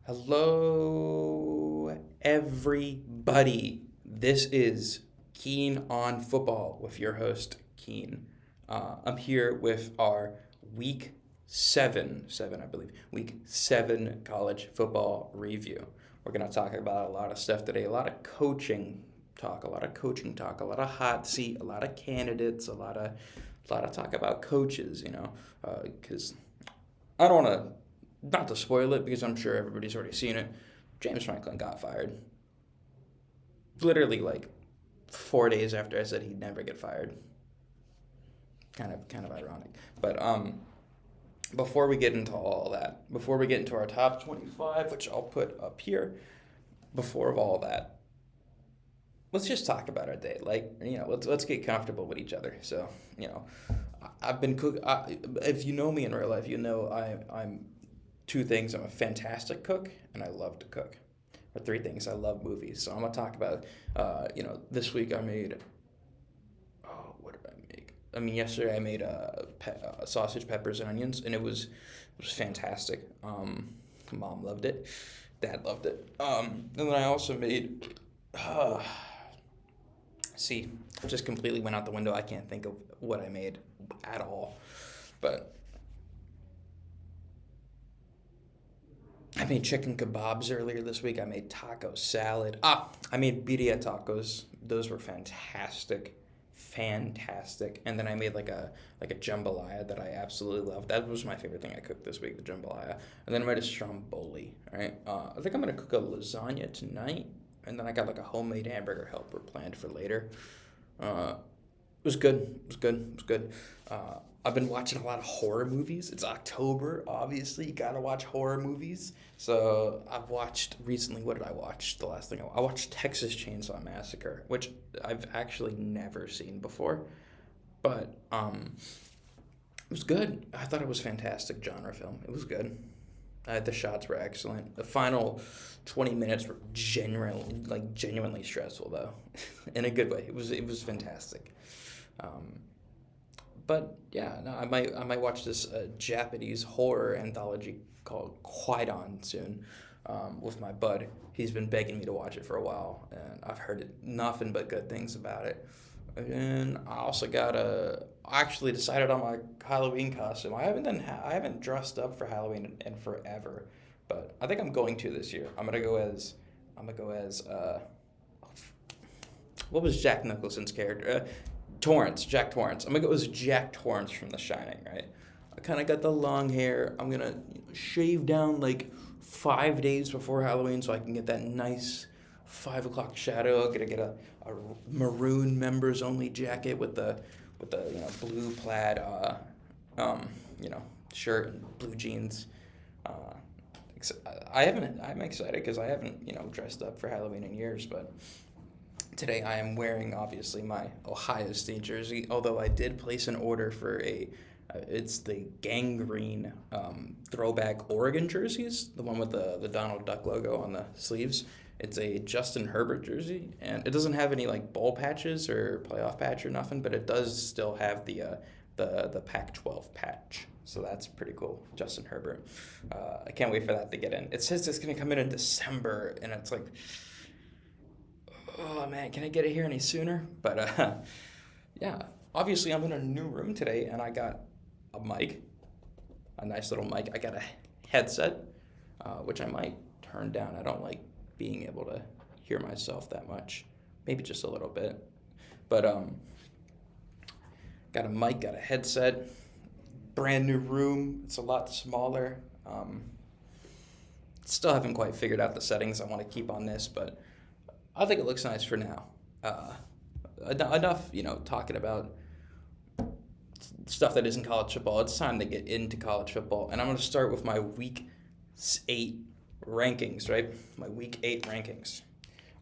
Hello, everybody. This is Keen on Football with your host, Keen. I'm here with our week I believe, week seven college football review. We're going to talk about a lot of stuff today, a lot of coaching talk, a lot of hot seat, a lot of candidates, a lot of talk about coaches, because I don't want to, not to spoil it because I'm sure everybody's already seen it. James Franklin got fired. Literally like 4 days after I said he'd never get fired. Kind of ironic. But before we get into all that, before we get into our top 25, which I'll put up here, before all that, let's just talk about our day. Let's get comfortable with each other. So, I've been cook. If you know me in real life, you know I'm two things. I'm a fantastic cook, and I love to cook. Or three things. I love movies. So I'm gonna talk about. This week I made. Oh, what did I make? Yesterday I made sausage, peppers, and onions, and it was fantastic. Mom loved it. Dad loved it. And then I also made. See, just completely went out the window. I can't think of what I made at all, but I made chicken kebabs earlier this week. I made taco salad. I made birria tacos. Those were fantastic, fantastic. And then I made like a jambalaya that I absolutely love. That was my favorite thing I cooked this week, the jambalaya. And then I made a stromboli. Right. I think I'm gonna cook a lasagna tonight. And then I got like a homemade hamburger helper planned for later. It was good. It was good. It was good. I've been watching a lot of horror movies. It's October, obviously. You gotta watch horror movies. So I've watched recently. What did I watch? The last thing I watched Texas Chainsaw Massacre, which I've actually never seen before. But it was good. I thought it was fantastic genre film. It was good. The shots were excellent. The final 20 minutes were genuinely stressful though, in a good way. It was fantastic. Um, but yeah, no, I might watch this Japanese horror anthology called Kwaidan soon, with my bud. He's been begging me to watch it for a while, and I've heard nothing but good things about it. And I also I actually decided on my Halloween costume. I haven't dressed up for Halloween in forever, but I think I'm going to this year. I'm gonna go as what was Jack Nicholson's character? Jack Torrance. I'm gonna go as Jack Torrance from The Shining, right? I kind of got the long hair. I'm gonna shave down like 5 days before Halloween so I can get that nice 5 o'clock shadow. I'm gonna get a maroon members only jacket with the blue plaid um, shirt and blue jeans. Uh, I'm excited because I haven't dressed up for Halloween in years, but today I am wearing obviously my Ohio State jersey. Although I did place an order for it's the gangrene throwback Oregon jerseys, the one with the Donald Duck logo on the sleeves. It's a Justin Herbert jersey, and it doesn't have any like bowl patches or playoff patch or nothing, but it does still have the Pac-12 patch. So that's pretty cool, Justin Herbert. I can't wait for that to get in. It says it's gonna come in December, and it's like, oh man, can I get it here any sooner? But yeah, obviously I'm in a new room today, and I got a mic, a nice little mic. I got a headset, which I might turn down. I don't like being able to hear myself that much, maybe just a little bit. But got a mic, got a headset, brand new room. It's a lot smaller. Still haven't quite figured out the settings I want to keep on this, but I think it looks nice for now. Enough, talking about stuff that isn't college football. It's time to get into college football, and I'm going to start with my week 8 rankings, right? My week 8 rankings.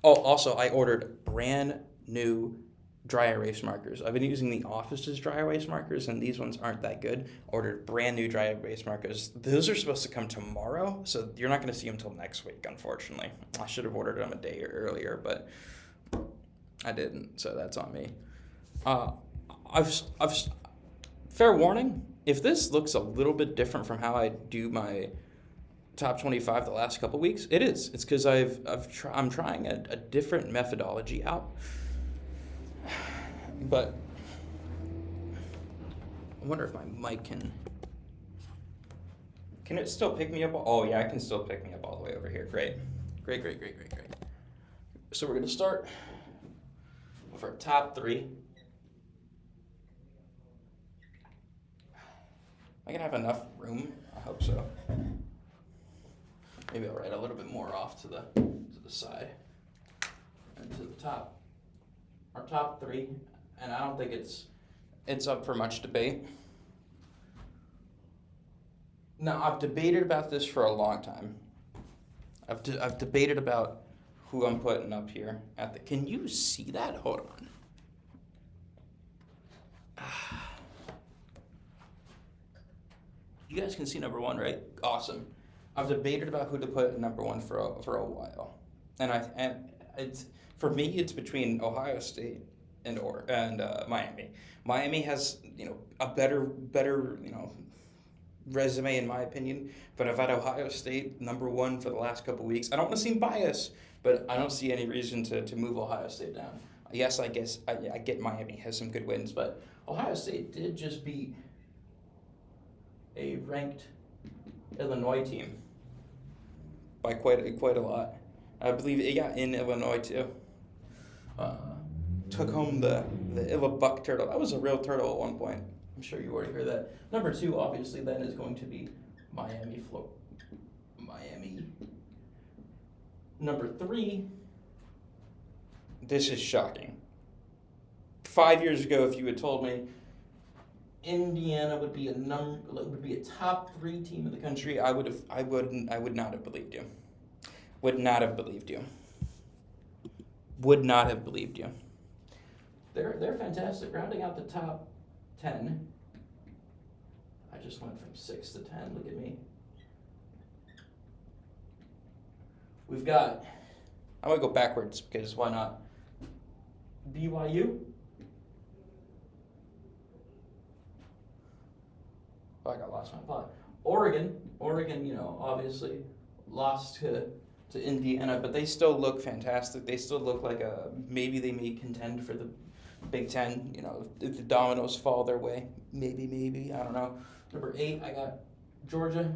Oh, also, I ordered brand new dry erase markers. I've been using the Office's dry erase markers, and these ones aren't that good. Ordered brand new dry erase markers. Those are supposed to come tomorrow, so you're not going to see them until next week, unfortunately. I should have ordered them a day earlier, but I didn't, so that's on me. I've fair warning, if this looks a little bit different from how I do my top 25 the last couple weeks? It is. It's because I'm trying a different methodology out. But I wonder if my mic can it still pick me up? Oh yeah, I can still pick me up all the way over here. Great. Great. So we're going to start with our top 3. Am I going to have enough room? I hope so. Maybe I'll write a little bit more off to the side and to the top. Our top 3, and I don't think it's up for much debate. Now, I've debated about this for a long time. I've debated about who I'm putting up here at the. Can you see that? Hold on. You guys can see number 1, right? Awesome. I've debated about who to put at number 1 for a while, and it's for me it's between Ohio State and Miami. Miami has a better resume in my opinion, but I've had Ohio State number 1 for the last couple weeks. I don't want to seem biased, but I don't see any reason to move Ohio State down. Yes, I guess I get Miami has some good wins, but Ohio State did just beat a ranked Illinois team by quite a lot. I believe in Illinois too. Took home the Illa Buck turtle. That was a real turtle at one point. I'm sure you already heard that. Number 2, obviously, then is going to be Miami. Number 3. This is shocking. 5 years ago, if you had told me Indiana would be a top 3 team in the country, I would not have believed you. Would not have believed you. Would not have believed you. They're fantastic. Rounding out the top 10. I just went from 6 to 10. Look at me. We've got. I'm gonna go backwards because why not? BYU. Oh, I lost my plot. Oregon, obviously lost to Indiana, but they still look fantastic. They still look like maybe they may contend for the Big Ten. If the dominoes fall their way, maybe I don't know. Number 8, I got Georgia.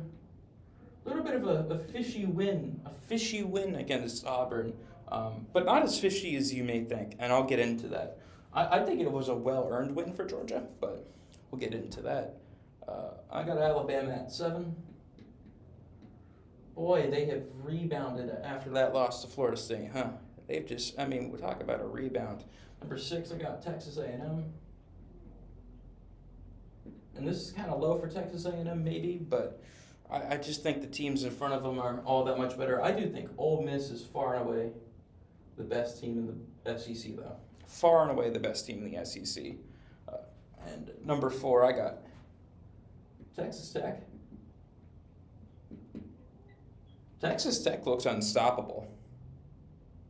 A little bit of a fishy win against Auburn, but not as fishy as you may think, and I'll get into that. I think it was a well-earned win for Georgia, but we'll get into that. I got Alabama at 7. Boy, they have rebounded after that loss to Florida State, huh? They've just, we're talking about a rebound. Number 6, I got Texas A&M. And this is kind of low for Texas A&M, maybe, but I just think the teams in front of them are all that much better. I do think Ole Miss is far and away the best team in the SEC, though. Far and away the best team in the SEC. And number 4, I got Texas Tech. Texas Tech looks unstoppable.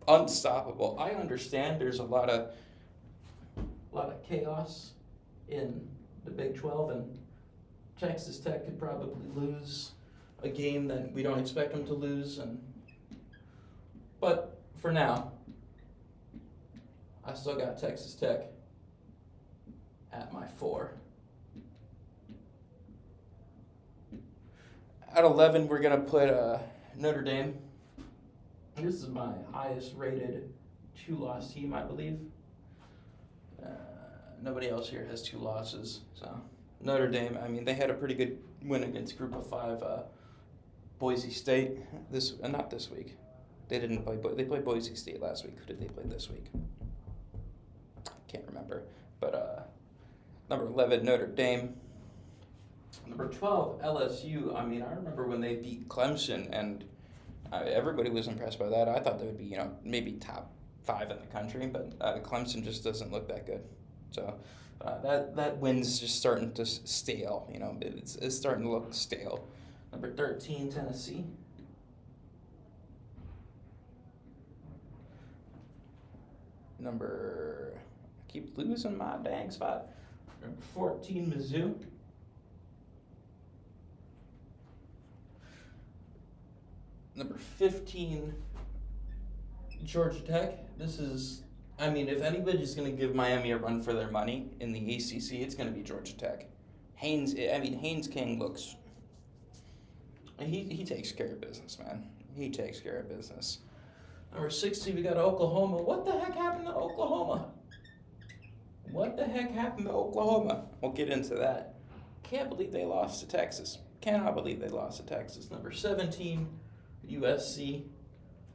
Unstoppable. I understand there's a lot of chaos in the Big 12, and Texas Tech could probably lose a game that we don't expect them to lose. But for now, I still got Texas Tech at my 4. At 11, we're going to put Notre Dame. This is my highest rated 2-loss team, I believe. Nobody else here has 2 losses. So Notre Dame, they had a pretty good win against Group of 5 Boise State. Not this week. They didn't play. They played Boise State last week. Who did they play this week? Can't remember. But number 11, Notre Dame. Number 12, LSU. I remember when they beat Clemson, and everybody was impressed by that. I thought they would be, maybe top 5 in the country, but Clemson just doesn't look that good. So that win's just starting to stale. It's starting to look stale. Number 13, Tennessee. I keep losing my dang spot. Number 14, Mizzou. Number 15, Georgia Tech. If anybody's going to give Miami a run for their money in the ACC, it's going to be Georgia Tech. Haynes King looks. He takes care of business, man. He takes care of business. Number 16, we got Oklahoma. What the heck happened to Oklahoma? We'll get into that. Can't believe they lost to Texas. Cannot believe they lost to Texas. Number 17, USC.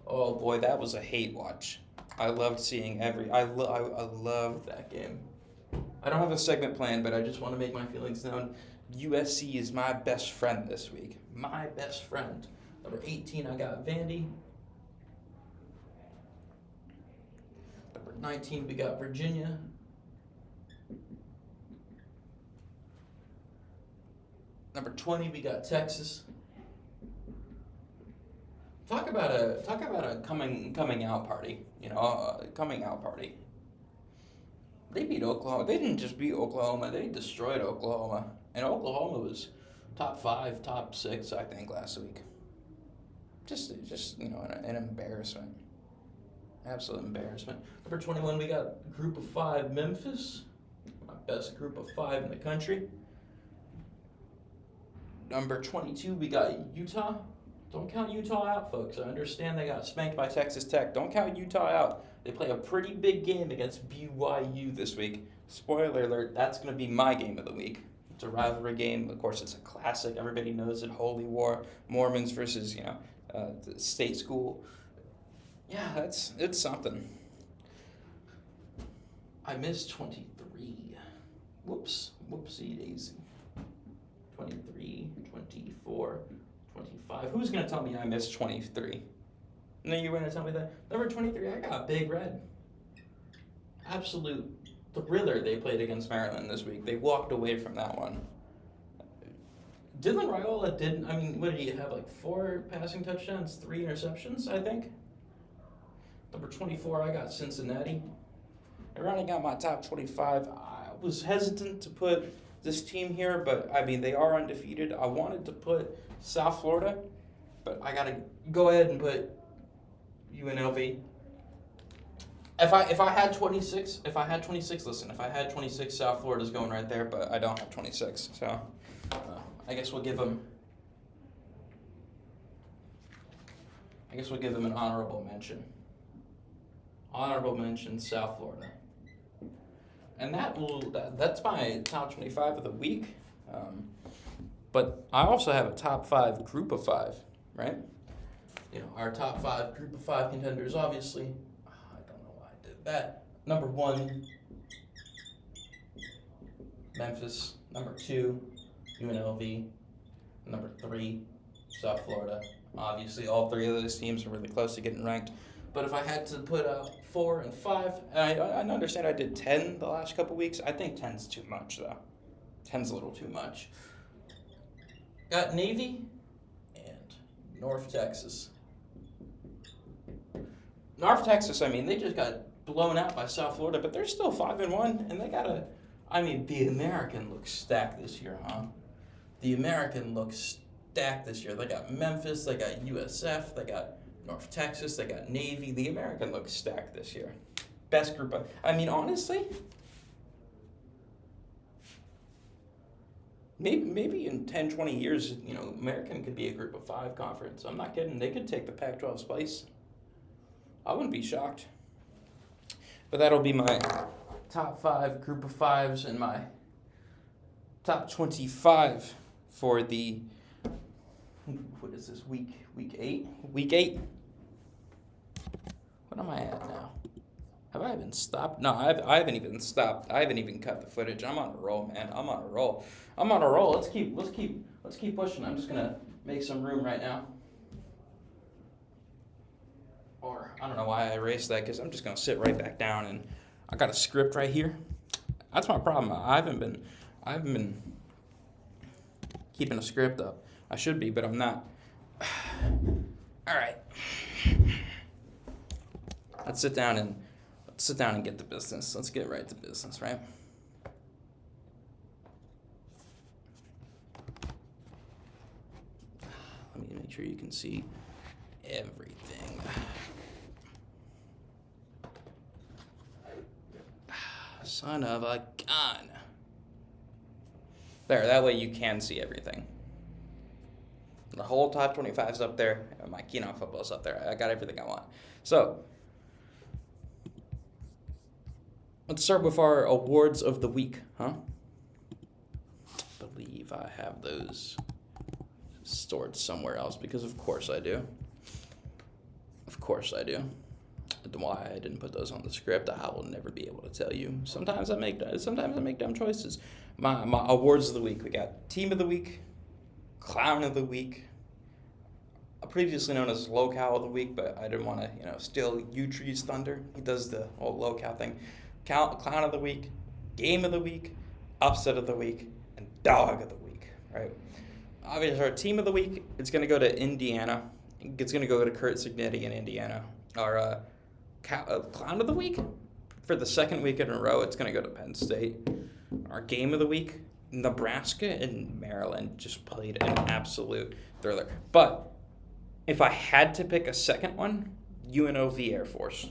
Oh boy, that was a hate watch. I loved seeing I loved that game. I don't have a segment planned, but I just want to make my feelings known. USC is my best friend this week. My best friend. Number 18, I got Vandy. Number 19, we got Virginia. Number 20, we got Texas. Talk about a coming out party. Coming out party. They beat Oklahoma. They didn't just beat Oklahoma. They destroyed Oklahoma. And Oklahoma was top 5, top 6, I think, last week. Just an embarrassment. Absolute embarrassment. Number 21, we got Group of 5 Memphis. My best Group of 5 in the country. Number 22, we got Utah. Don't count Utah out, folks. I understand they got spanked by Texas Tech. Don't count Utah out. They play a pretty big game against BYU this week. Spoiler alert, that's going to be my game of the week. It's a rivalry game. Of course, it's a classic. Everybody knows it. Holy War. Mormons versus, the state school. Yeah, it's something. I missed 23. Whoopsie daisy. 23, 24, 25. Who's going to tell me I missed 23? No, you were going to tell me that? Number 23, I got Big Red. Absolute thriller they played against Maryland this week. They walked away from that one. Dylan Raiola what did he have, 4 passing touchdowns, 3 interceptions, I think? Number 24, I got Cincinnati. Rounding out my top 25, I was hesitant to put this team here, but they are undefeated. I wanted to put South Florida, but I gotta go ahead and put UNLV. If I had 26, South Florida's going right there, but I don't have 26, so I guess we'll give them an honorable mention. Honorable mention, South Florida. And that's my top 25 of the week. But I also have a top 5 group of 5, right? Our top 5 group of 5 contenders, obviously. I don't know why I did that. Number 1, Memphis. Number 2, UNLV. Number 3, South Florida. Obviously, all 3 of those teams are really close to getting ranked. But if I had to put 4 and 5, and I understand I did 10 the last couple weeks. I think 10's too much, though. 10's a little too much. Got Navy and North Texas. North Texas, they just got blown out by South Florida, but they're still 5-1, and they got the American looks stacked this year, huh? The American looks stacked this year. They got Memphis, they got USF, they got North Texas, they got Navy. The American looks stacked this year. Best group of... honestly, maybe in 10, 20 years, American could be a group of 5 conference. I'm not kidding. They could take the Pac-12's place. I wouldn't be shocked. But that'll be my top 5 group of 5s and my top 25 for the... What is this, week 8? Week 8? What am I at now? Have I even stopped? No, I haven't even stopped. I haven't even cut the footage. I'm on a roll, man. I'm on a roll. Let's keep pushing. I'm just gonna make some room right now. Or I don't know why I erased that, because I'm just gonna sit right back down, and I got a script right here. That's my problem. I haven't been keeping a script up. I should be, but I'm not. All right. Let's sit down and get to business. Let's get right to business, right? Let me make sure you can see everything. Son of a gun. There, that way you can see everything. The whole top 25 is up there, and my Keenon football's up there. I got everything I want. So, let's start with our awards of the week, huh? I believe I have those stored somewhere else, because of course I do. Of course I do. Why I didn't put those on the script, I will never be able to tell you. Sometimes I make dumb choices. My awards of the week, we got Team of the Week, Clown of the Week, previously known as Locale of the Week, but I didn't want to, steal U-Tree's thunder. He does the whole Locale thing. Clown of the Week, Game of the Week, Upset of the Week, and Dog of the Week, right? Obviously, our Team of the Week, it's going to go to Indiana. It's going to go to Curt Cignetti in Indiana. Our Clown of the Week, for the second week in a row, it's going to go to Penn State. Our Game of the Week, Nebraska and Maryland just played an absolute thriller. But if I had to pick a second one, UNLV Air Force.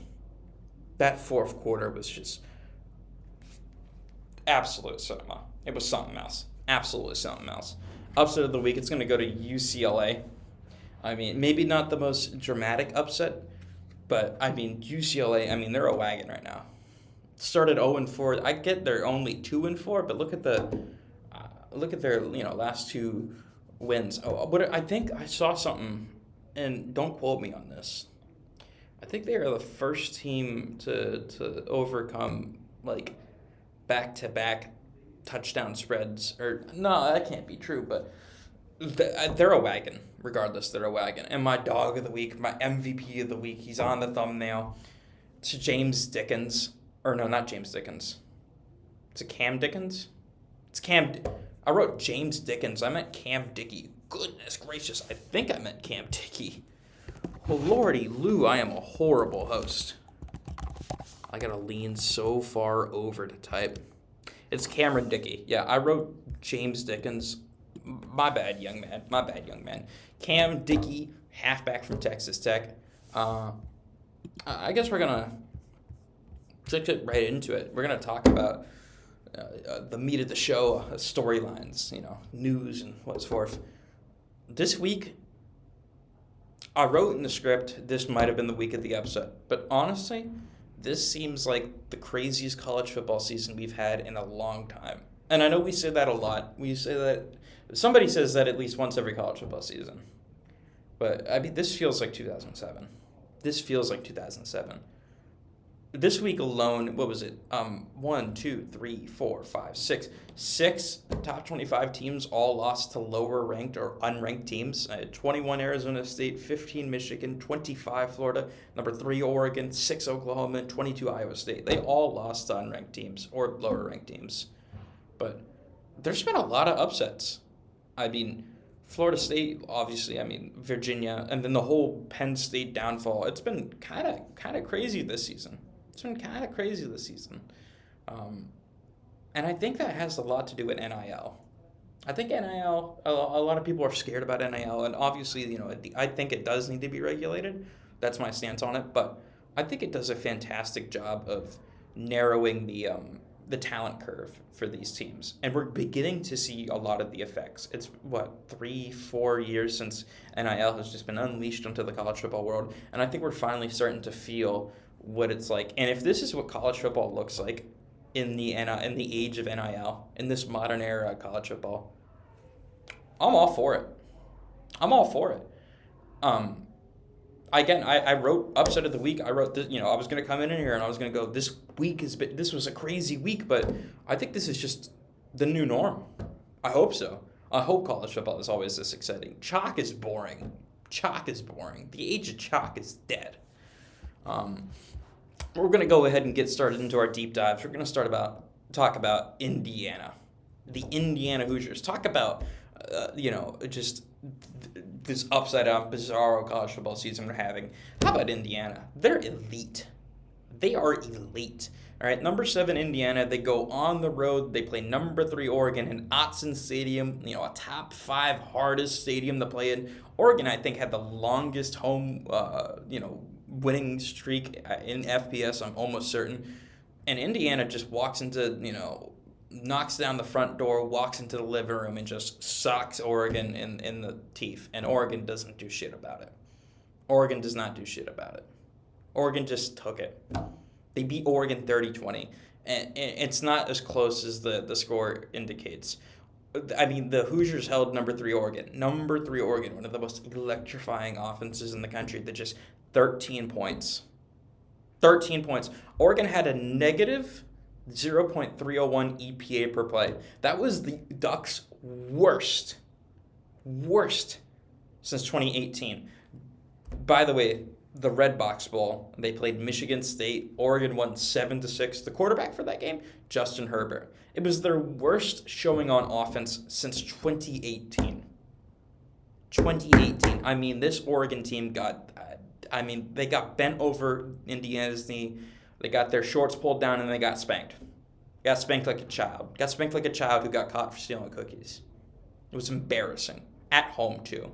That fourth quarter was just absolute cinema. It was something else. Absolutely something else. Upset of the week, it's going to go to UCLA. I mean, maybe not the most dramatic upset, but I mean, UCLA, they're a wagon right now. Started 0-4. I get they're only 2-4, but look at their last two wins. I think I saw something, and don't quote me on this. I think they are the first team to overcome back-to-back touchdown spreads. Or no, that can't be true, but they're a wagon. Regardless, they're a wagon. And my dog of the week, my MVP of the week, he's on the thumbnail. It's James Dickens. Or no, not James Dickens. Is it Cam Dickens? It's Cam. I wrote James Dickens. I meant Cam Dickey. Goodness gracious. I think I meant Cam Dickey. Oh, lordy Lou, I am a horrible host. I gotta lean so far over to type. It's Cameron Dickey. Yeah, I wrote James Dickens. My bad, young man. Cam Dickey, halfback from Texas Tech. I guess we're gonna get right into it. We're gonna talk about the meat of the show, storylines, news and what's forth. This week, I wrote in the script, this might have been the week of the upset, but honestly, this seems like the craziest college football season we've had in a long time. And I know we say that a lot. We say that, somebody says that at least once every college football season. But, this feels like 2007. This week alone, what was it? 1, 2, 3, 4, 5, 6. 6 top 25 teams all lost to lower ranked or unranked teams. 21 Arizona State, 15 Michigan, 25 Florida, number 3 Oregon, 6 Oklahoma, and 22 Iowa State. They all lost to unranked teams or lower ranked teams. But there's been a lot of upsets. Florida State, obviously, Virginia, and then the whole Penn State downfall. It's been kind of crazy this season. And I think that has a lot to do with NIL. I think NIL, a lot of people are scared about NIL, and obviously, I think it does need to be regulated. That's my stance on it, but I think it does a fantastic job of narrowing the talent curve for these teams. And we're beginning to see a lot of the effects. It's, 3-4 years since NIL has just been unleashed onto the college football world, and I think we're finally starting to feel what it's like. And if this is what college football looks like in the age of NIL, in this modern era of college football, I'm all for it. Again, I wrote upset of the week. I wrote this, I was going to come in here and I was going to go, this was a crazy week, but I think this is just the new norm. I hope so. I hope college football is always this exciting. Chalk is boring. The age of chalk is dead. We're going to go ahead and get started into our deep dives. We're going to talk about Indiana, the Indiana Hoosiers. Talk about, just this upside-down, bizarro college football season we're having. How about Indiana? They're elite. They are elite. All right, number 7 Indiana. They go on the road. They play number 3 Oregon in Autzen Stadium. A top 5 hardest stadium to play in. Oregon, I think, had the longest home, winning streak in FBS. I'm almost certain. And Indiana just walks into, knocks down the front door, walks into the living room, and just socks Oregon in the teeth. And Oregon doesn't do shit about it. Oregon does not do shit about it. Oregon just took it. They beat Oregon 30-20. And it's not as close as the score indicates. I mean, the Hoosiers held number 3 Oregon. Number 3 Oregon, one of the most electrifying offenses in the country, that just 13 points. 13 points. Oregon had a negative 0.301 EPA per play. That was the Ducks' worst since 2018. By the way, the Red Box Bowl, they played Michigan State. Oregon won 7-6. The quarterback for that game, Justin Herbert. It was their worst showing on offense since 2018. 2018. I mean, this Oregon team they got bent over Indiana's knee. They got their shorts pulled down and they got spanked. Got spanked like a child. Got spanked like a child who got caught for stealing cookies. It was embarrassing. At home, too.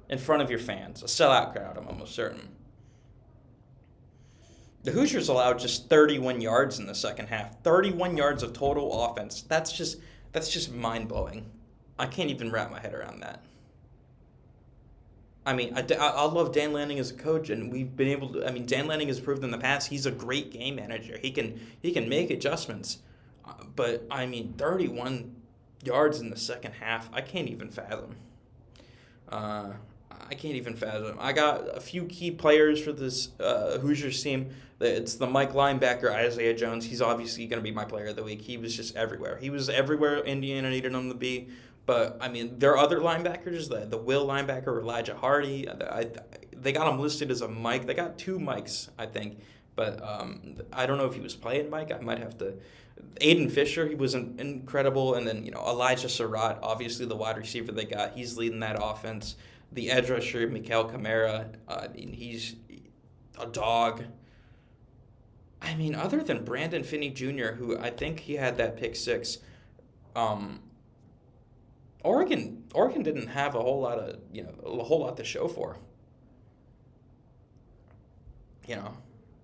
In front of your fans. A sellout crowd, I'm almost certain. The Hoosiers allowed just 31 yards in the second half. 31 yards of total offense. That's just mind-blowing. I can't even wrap my head around that. I mean, I love Dan Lanning as a coach, and we've been able to. I mean, Dan Lanning has proved in the past he's a great game manager. He can make adjustments, but I mean, 31 yards in the second half, I can't even fathom. I got a few key players for this Hoosiers team. It's the Mike linebacker, Isaiah Jones. He's obviously going to be my player of the week. He was just everywhere. He was everywhere Indiana needed him to be. But, I mean, there are other linebackers, the Will linebacker, Elijah Hardy. They got him listed as a Mike. They got 2 Mikes, I think. But I don't know if he was playing Mike. I might have to. Aiden Fisher, he was incredible. And then, Elijah Surratt, obviously the wide receiver they got. He's leading that offense. The edge rusher, Mikael Kamara, I mean, he's a dog. I mean, other than Brandon Finney Jr., who I think he had that pick 6, Oregon didn't have a whole lot to show for.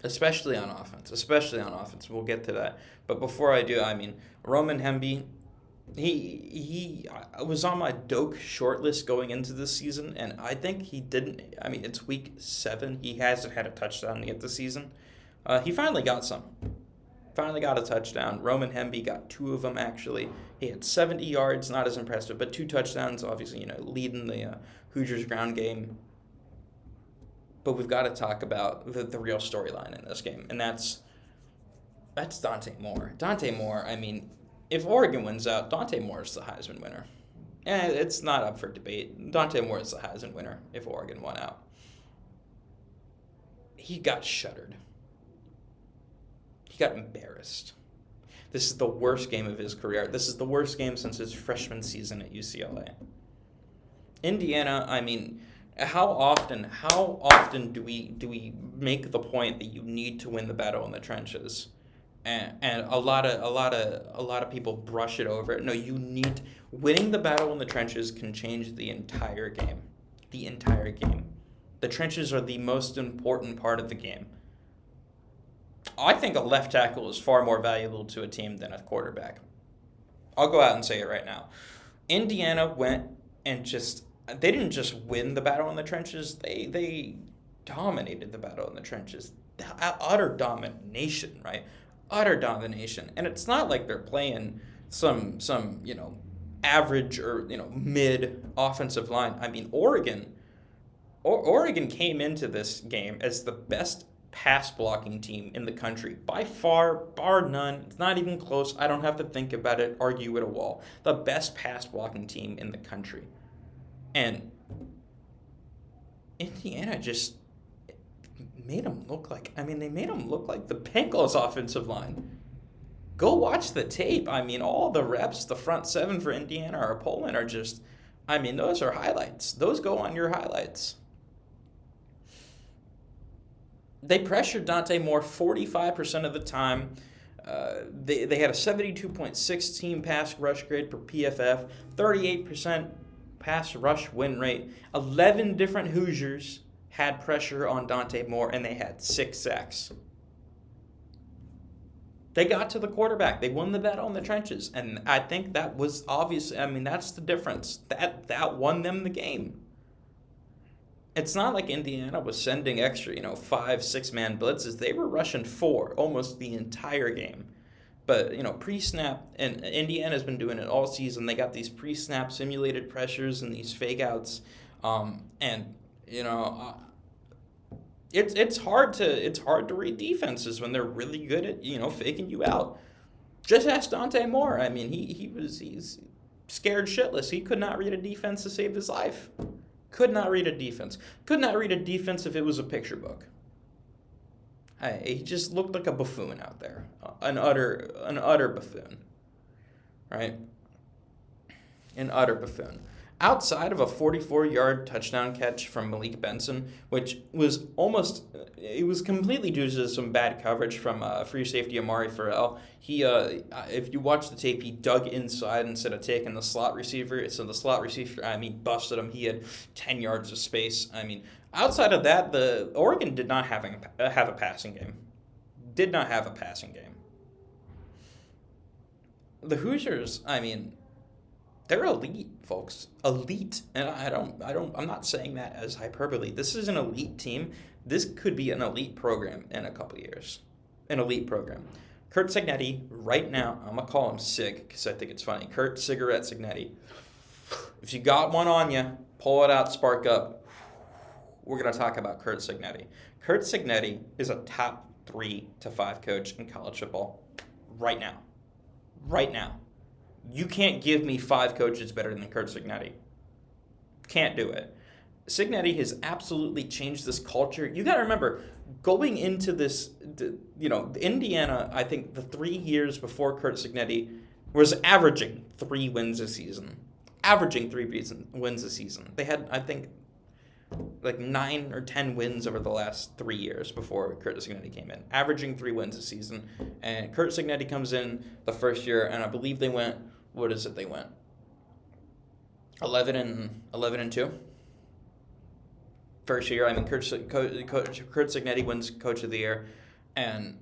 Especially on offense. We'll get to that. But before I do, I mean, Roman Hemby, he was on my Doak shortlist going into this season, and I think he didn't. I mean, it's week 7. He hasn't had a touchdown yet this season. He finally got some. Finally got a touchdown. Roman Hemby got 2 of them, actually. He had 70 yards, not as impressive, but 2 touchdowns, obviously, leading the Hoosiers ground game. But we've got to talk about the real storyline in this game, and that's Dante Moore. Dante Moore, I mean, if Oregon wins out, Dante Moore is the Heisman winner. And it's not up for debate. Dante Moore is the Heisman winner if Oregon won out. He got shuttered. He got embarrassed. This is the worst game of his career. This is the worst game since his freshman season at UCLA. Indiana, I mean, how often do we make the point that you need to win the battle in the trenches? And a lot of people brush it over. No, winning the battle in the trenches can change the entire game. The entire game. The trenches are the most important part of the game. I think a left tackle is far more valuable to a team than a quarterback. I'll go out and say it right now. Indiana went and they didn't just win the battle in the trenches. They dominated the battle in the trenches. Utter domination, right? Utter domination. And it's not like they're playing some average or mid offensive line. I mean, Oregon came into this game as the best pass blocking team in the country by far, bar none. It's not even close. I don't have to think about it, argue at a wall. The best pass blocking team in the country. And Indiana just made them look like the Bengals offensive line. Go watch the tape. I mean, all the reps, the front 7 for Indiana or Poland are just, I mean, those are highlights. Those go on your highlights. They pressured Dante Moore 45% of the time. They had a 72.6 team pass rush grade per PFF, 38% pass rush win rate. 11 different Hoosiers had pressure on Dante Moore, and they had 6 sacks. They got to the quarterback. They won the battle in the trenches, and I think that was obvious. I mean, that's the difference. That won them the game. It's not like Indiana was sending extra, 5-6 man blitzes. They were rushing 4 almost the entire game. But, pre-snap, and Indiana's been doing it all season. They got these pre-snap simulated pressures and these fake outs. It's hard to read defenses when they're really good at, faking you out. Just ask Dante Moore. I mean, he's scared shitless. He could not read a defense to save his life. Could not read a defense. Could not read a defense if it was a picture book. He just looked like a buffoon out there. An utter buffoon. Right? An utter buffoon. Outside of a 44-yard touchdown catch from Malik Benson, which was completely due to some bad coverage from free safety Amari Farrell. If you watch the tape, he dug inside instead of taking the slot receiver. So the slot receiver, busted him. He had 10 yards of space. Outside of that, the Oregon did not have a passing game. Did not have a passing game. The Hoosiers, they're elite, folks. Elite. And I'm not saying that as hyperbole. This is an elite team. This could be an elite program in a couple of years. An elite program. Curt Cignetti, right now, I'm going to call him Sig because I think it's funny. Curt Cigarette Cignetti. If you got one on you, pull it out, spark up. We're going to talk about Curt Cignetti. Curt Cignetti is a top 3 to 5 coach in college football right now. Right now. You can't give me 5 coaches better than Curt Cignetti. Can't do it. Cignetti has absolutely changed this culture. You got to remember, going into this, Indiana, I think the 3 years before Curt Cignetti was averaging 3 wins a season. Averaging 3 wins a season. They had, I think, like 9 or 10 wins over the last 3 years before Curt Cignetti came in. Averaging 3 wins a season. And Curt Cignetti comes in the first year, and I believe they went, they went 11-2. First year, Curt Cignetti wins Coach of the Year, and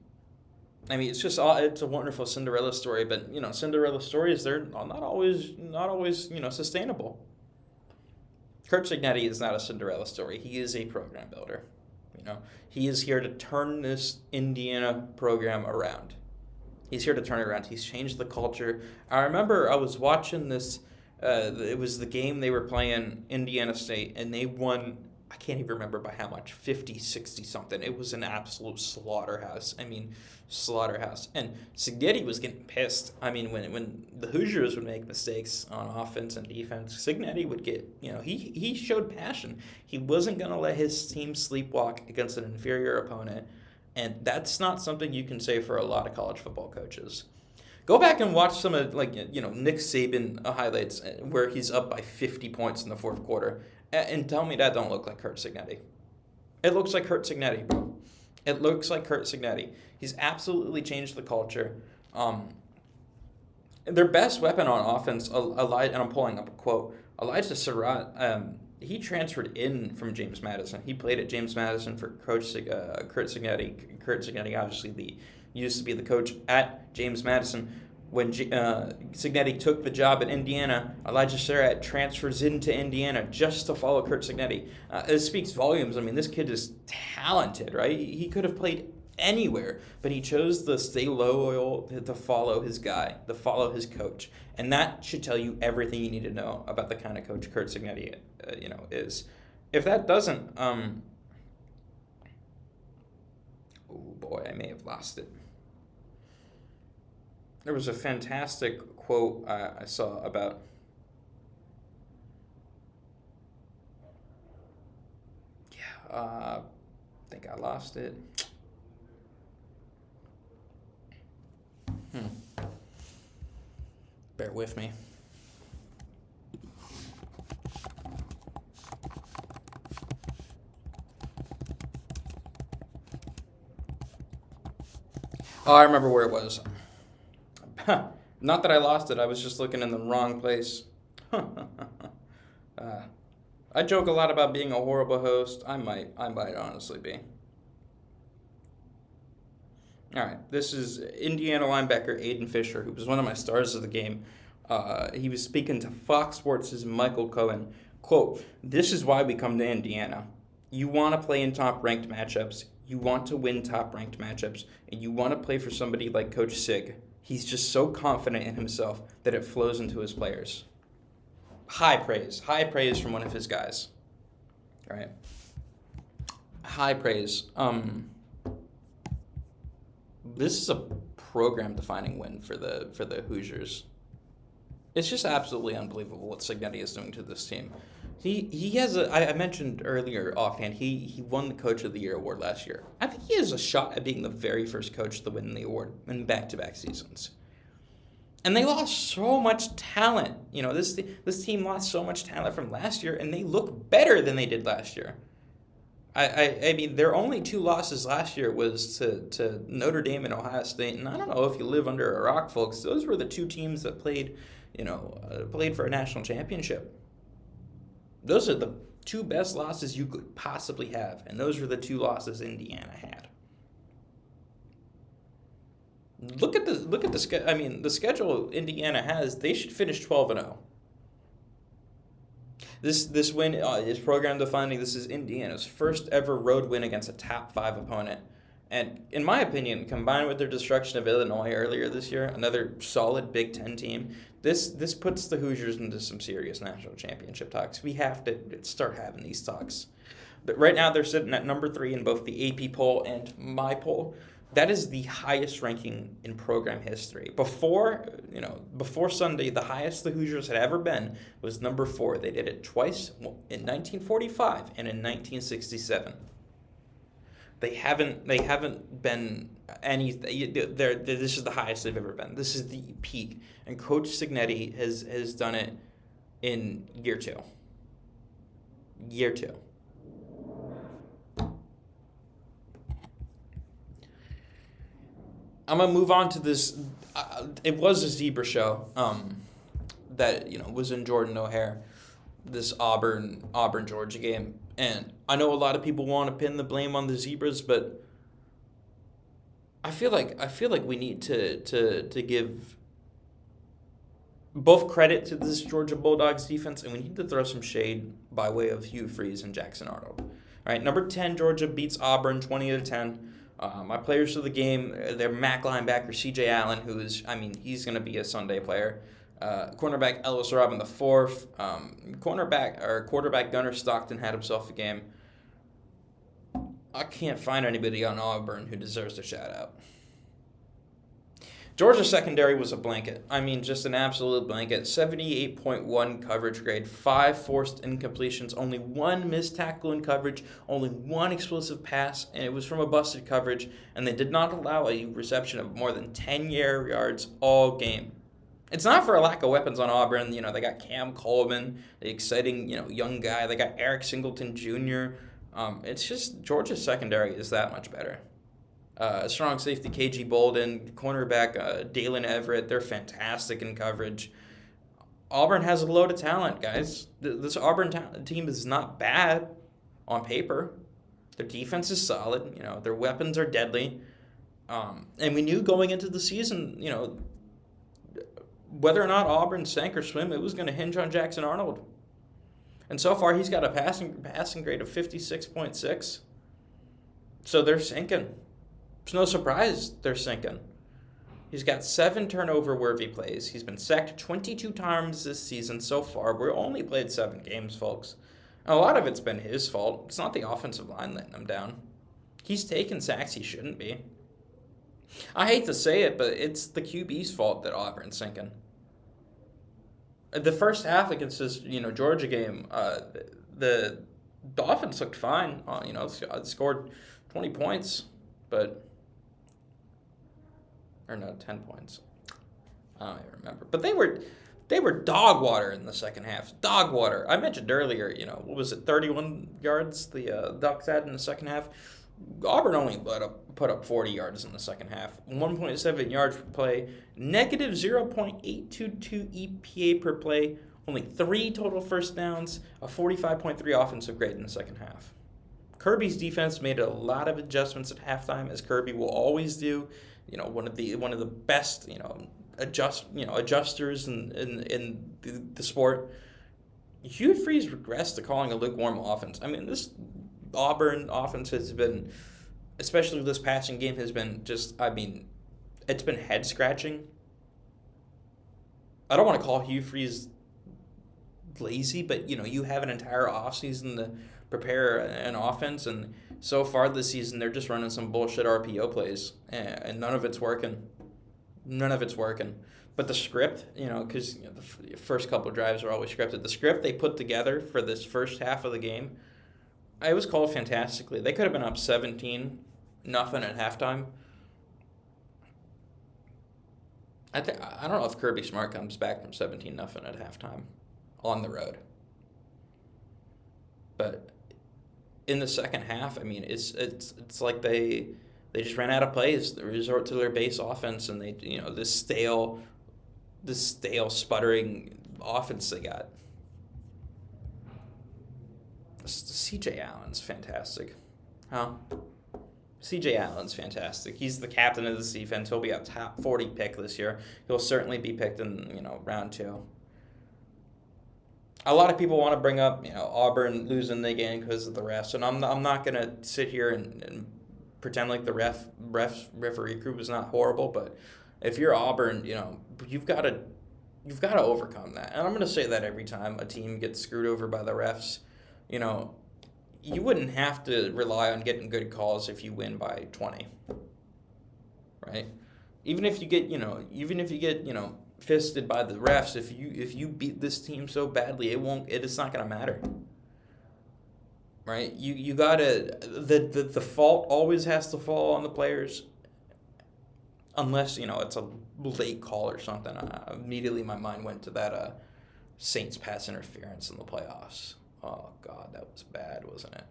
it's a wonderful Cinderella story. But Cinderella stories, they're not always sustainable. Curt Cignetti is not a Cinderella story. He is a program builder. He is here to turn this Indiana program around. He's here to turn it around. He's changed the culture. I remember I was watching this. It was the game they were playing, Indiana State, and they won, I can't even remember by how much, 50, 60 something. It was an absolute slaughterhouse. Slaughterhouse. And Cignetti was getting pissed. When the Hoosiers would make mistakes on offense and defense, Cignetti would get, he showed passion. He wasn't going to let his team sleepwalk against an inferior opponent. And that's not something you can say for a lot of college football coaches. Go back and watch some of, Nick Saban highlights where he's up by 50 points in the fourth quarter. And tell me that don't look like Curt Cignetti. It looks like Curt Cignetti, bro. It looks like Curt Cignetti. He's absolutely changed the culture. Their best weapon on offense, and I'm pulling up a quote, Elijah Surratt, he transferred in from James Madison. He played at James Madison for Curt Cignetti. Curt Cignetti obviously used to be the coach at James Madison. When Cignetti took the job at Indiana, Elijah Surratt transfers into Indiana just to follow Curt Cignetti. It speaks volumes. This kid is talented, right? He could have played anywhere, but he chose to stay loyal, to follow his guy, to follow his coach. And that should tell you everything you need to know about the kind of coach Curt Cignetti is. If that doesn't, oh boy, I may have lost it. There was a fantastic quote I saw about I think I lost it. Bear with me. Oh, I remember where it was. Not that I lost it. I was just looking in the wrong place. I joke a lot about being a horrible host. I might honestly be. All right, this is Indiana linebacker Aiden Fisher, who was one of my stars of the game. He was speaking to Fox Sports' Michael Cohen. Quote, "This is why we come to Indiana. You want to play in top-ranked matchups. You want to win top-ranked matchups. And you want to play for somebody like Coach Sig. He's just so confident in himself that it flows into his players." High praise from one of his guys. All right. High praise. This is a program-defining win for the Hoosiers. It's just absolutely unbelievable what Cignetti is doing to this team. He has I mentioned earlier offhand, he won the Coach of the Year award last year. I think he has a shot at being the very first coach to win the award in back-to-back seasons. And they lost so much talent. You know, this team lost so much talent from last year, and they look better than they did last year. I mean, their only two losses last year was to Notre Dame and Ohio State. And I don't know if you live under a rock, folks. Those were the two teams that played for a national championship. Those are the two best losses you could possibly have. And those were the two losses Indiana had. Look at the schedule. I mean, the schedule Indiana has, they should finish 12-0. This win is program defining. This is Indiana's first ever road win against a top 5 opponent. And in my opinion, combined with their destruction of Illinois earlier this year, another solid Big Ten team, this puts the Hoosiers into some serious national championship talks. We have to start having these talks. But right now they're sitting at number 3 in both the AP poll and my poll. That is the highest ranking in program history. Before Sunday, the highest the Hoosiers had ever been was number 4. They did it twice, in 1945 and in 1967. They haven't been any. This is the highest they've ever been. This is the peak, and Coach Cignetti has done it in year 2. Year 2. I'm gonna move on to this. It was a zebra show that was in Jordan O'Hare, this Auburn Georgia game, and I know a lot of people want to pin the blame on the zebras, but I feel like we need to give both credit to this Georgia Bulldogs defense, and we need to throw some shade by way of Hugh Freeze and Jackson Arnold. All right, number 10 Georgia beats Auburn 20-10. My players of the game, they're MAC linebacker C.J. Allen, he's going to be a Sunday player. Cornerback Ellis Robin IV. Quarterback Gunnar Stockton had himself a game. I can't find anybody on Auburn who deserves a shout-out. Georgia's secondary was a blanket. I mean, just an absolute blanket. 78.1 coverage grade, 5 forced incompletions, only 1 missed tackle in coverage, only 1 explosive pass, and it was from a busted coverage, and they did not allow a reception of more than 10 yards all game. It's not for a lack of weapons on Auburn. They got Cam Coleman, the exciting, young guy. They got Eric Singleton Jr. It's just Georgia's secondary is that much better. Strong safety KG Bolden, cornerback Dalen Everett, they're fantastic in coverage. Auburn has a load of talent, guys. This Auburn team is not bad on paper. Their defense is solid. Their weapons are deadly. And we knew going into the season, whether or not Auburn sank or swim, it was going to hinge on Jackson Arnold. And so far, he's got a passing grade of 56.6. So they're sinking. It's no surprise they're sinking. He's got 7 turnover-worthy plays. He's been sacked 22 times this season so far. We're only played 7 games, folks. And a lot of it's been his fault. It's not the offensive line letting him down. He's taking sacks he shouldn't be. I hate to say it, but it's the QB's fault that Auburn's sinking. The first half against this, Georgia game, the offense looked fine. Scored 20 points, but... Or no, 10 points. I don't even remember. But they were dog water in the second half. Dog water. I mentioned earlier, what was it, 31 yards the Ducks had in the second half? Auburn only put up 40 yards in the second half, 1.7 yards per play, negative 0.822 EPA per play, only 3 total first downs, a 45.3 offensive grade in the second half. Kirby's defense made a lot of adjustments at halftime, as Kirby will always do. One of the best adjusters in the sport. Hugh Freeze regressed to calling a lukewarm offense. I mean, this Auburn offense has been, especially this passing game, has been it's been head scratching. I don't want to call Hugh Freeze lazy, but you have an entire offseason to prepare an offense, and so far this season they're just running some bullshit RPO plays, and none of it's working. But the script, because the first couple of drives are always scripted. The script they put together for this first half of the game, it was called fantastically. They could have been up 17-0 at halftime. I don't know if Kirby Smart comes back from 17-0 at halftime on the road. But in the second half, I mean, it's like they just ran out of plays. They resort to their base offense, and they this stale sputtering offense they got. C.J. Allen's fantastic. Huh? C.J. Allen's fantastic. He's the captain of this defense. He'll be a top 40 pick this year. He'll certainly be picked in, round 2. A lot of people want to bring up, Auburn losing the game because of the refs, and I'm not going to sit here and pretend like the referee group is not horrible, but if you're Auburn, you've got to overcome that. And I'm going to say that every time a team gets screwed over by the refs. You wouldn't have to rely on getting good calls if you win by 20, right? Even if you get fisted by the refs, if you beat this team so badly, it's not gonna matter, right? You gotta the fault always has to fall on the players, unless it's a late call or something. Immediately my mind went to that Saints pass interference in the playoffs. Oh, God, that was bad, wasn't it?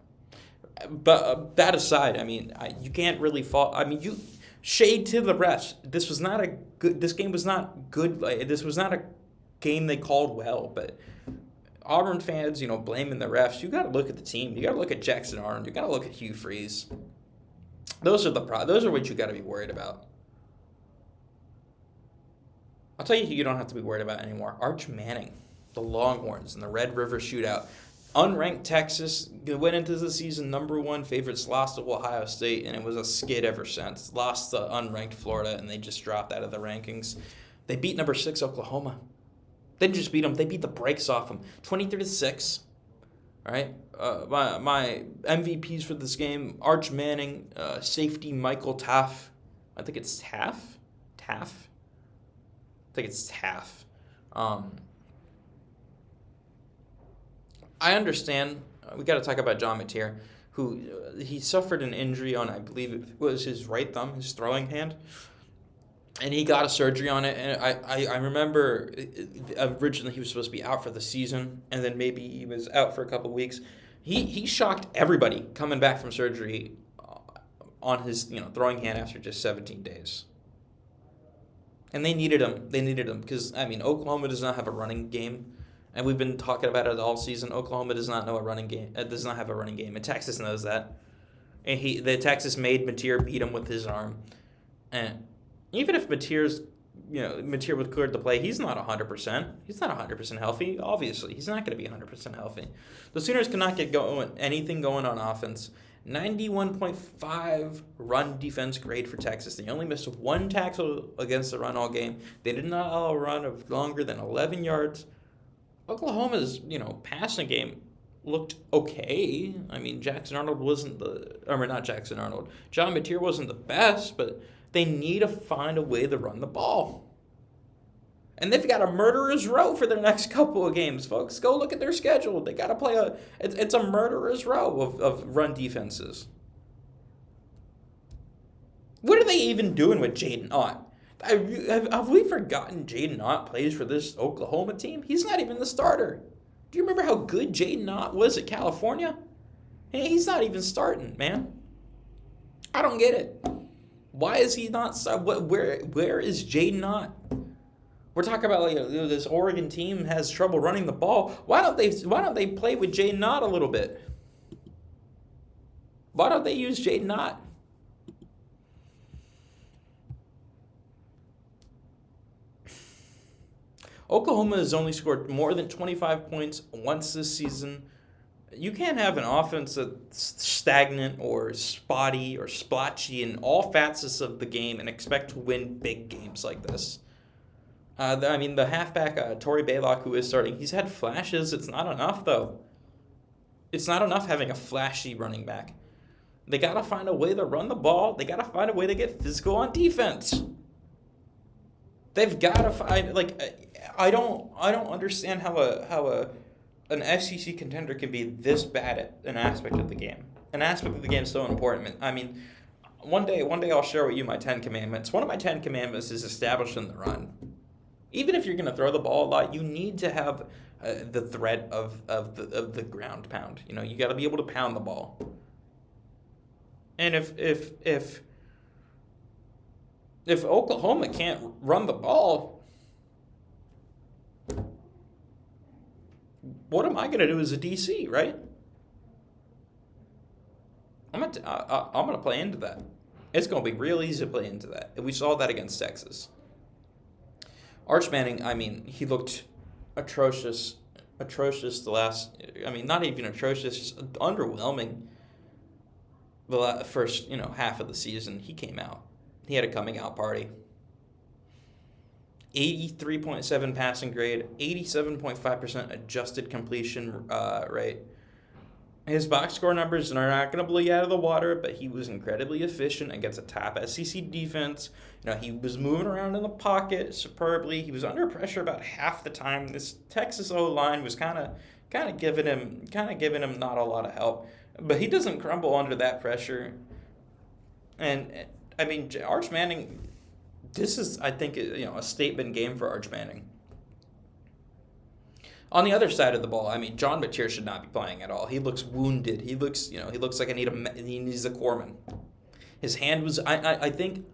But that aside, I mean, you can't really fault. I mean, shade to the refs. This game was not good. This was not a game they called well. But Auburn fans, blaming the refs. You got to look at the team. You got to look at Jackson Arnold. You got to look at Hugh Freeze. Those are what you got to be worried about. I'll tell you who you don't have to be worried about anymore. Arch Manning, the Longhorns, and the Red River Shootout. Unranked Texas went into the season number 1 favorites, lost to Ohio State, and it was a skid ever since. Lost to unranked Florida, and they just dropped out of the rankings. They beat number 6 Oklahoma. They didn't just beat them; they beat the brakes off them, 23-6. All right, my MVPs for this game: Arch Manning, safety Michael Taaffe. I think it's Taaffe. I think it's Taaffe. I understand. We got to talk about John Mateer, who he suffered an injury on, I believe it was his right thumb, his throwing hand, and he got a surgery on it. And I remember originally he was supposed to be out for the season, and then maybe he was out for a couple weeks. He shocked everybody coming back from surgery on his throwing hand after just 17 days. And they needed him. Because Oklahoma does not have a running game. And we've been talking about it all season. Oklahoma does not know a running game. Does not have a running game, and Texas knows that. And Texas made Mateer beat him with his arm. And even if Mateer was cleared to play, he's not 100%. He's not 100% healthy. Obviously, he's not going to be 100% healthy. The Sooners cannot get anything going on offense. 91.5 run defense grade for Texas. They only missed 1 tackle against the run all game. They did not allow a run of longer than 11 yards. Oklahoma's, passing game looked okay. I mean, John Mateer wasn't the best, but they need to find a way to run the ball. And they've got a murderer's row for their next couple of games, folks. Go look at their schedule. They got to play it's a murderer's row of run defenses. What are they even doing with Jaden Ott? Have we forgotten Jaden Ott plays for this Oklahoma team? He's not even the starter. Do you remember how good Jaden Ott was at California? Hey, he's not even starting, man. I don't get it. Why is he not? Where is Jaden Ott? We're talking about this Oregon team has trouble running the ball. Why don't they play with Jaden Ott a little bit? Why don't they use Jaden Ott? Oklahoma has only scored more than 25 points once this season. You can't have an offense that's stagnant or spotty or splotchy in all facets of the game and expect to win big games like this. The halfback, Torrey Baylock, who is starting, he's had flashes. It's not enough, though. It's not enough having a flashy running back. They got to find a way to run the ball. They got to find a way to get physical on defense. They've got to find, I don't understand how an SEC contender can be this bad at an aspect of the game. An aspect of the game is so important. I mean, one day I'll share with you my 10 commandments. One of my 10 commandments is establishing the run. Even if you're going to throw the ball a lot, you need to have the threat of the ground pound. You got to be able to pound the ball. And if Oklahoma can't run the ball, what am I going to do as a DC, right? I'm gonna play into that. It's going to be real easy to play into that. And we saw that against Texas. Arch Manning, he looked atrocious not even atrocious, just underwhelming the first, half of the season. He came out. He had a coming out party. 83.7 passing grade, 87.5% adjusted completion rate. His box score numbers are not going to blow you out of the water, but he was incredibly efficient against a top SEC defense. He was moving around in the pocket superbly. He was under pressure about half the time. This Texas O-line was kind of giving him not a lot of help, but he doesn't crumble under that pressure. And Arch Manning, this is, I think, a statement game for Arch Manning. On the other side of the ball, John Mateer should not be playing at all. He looks wounded. He looks like he needs a corpsman. His hand was, I think,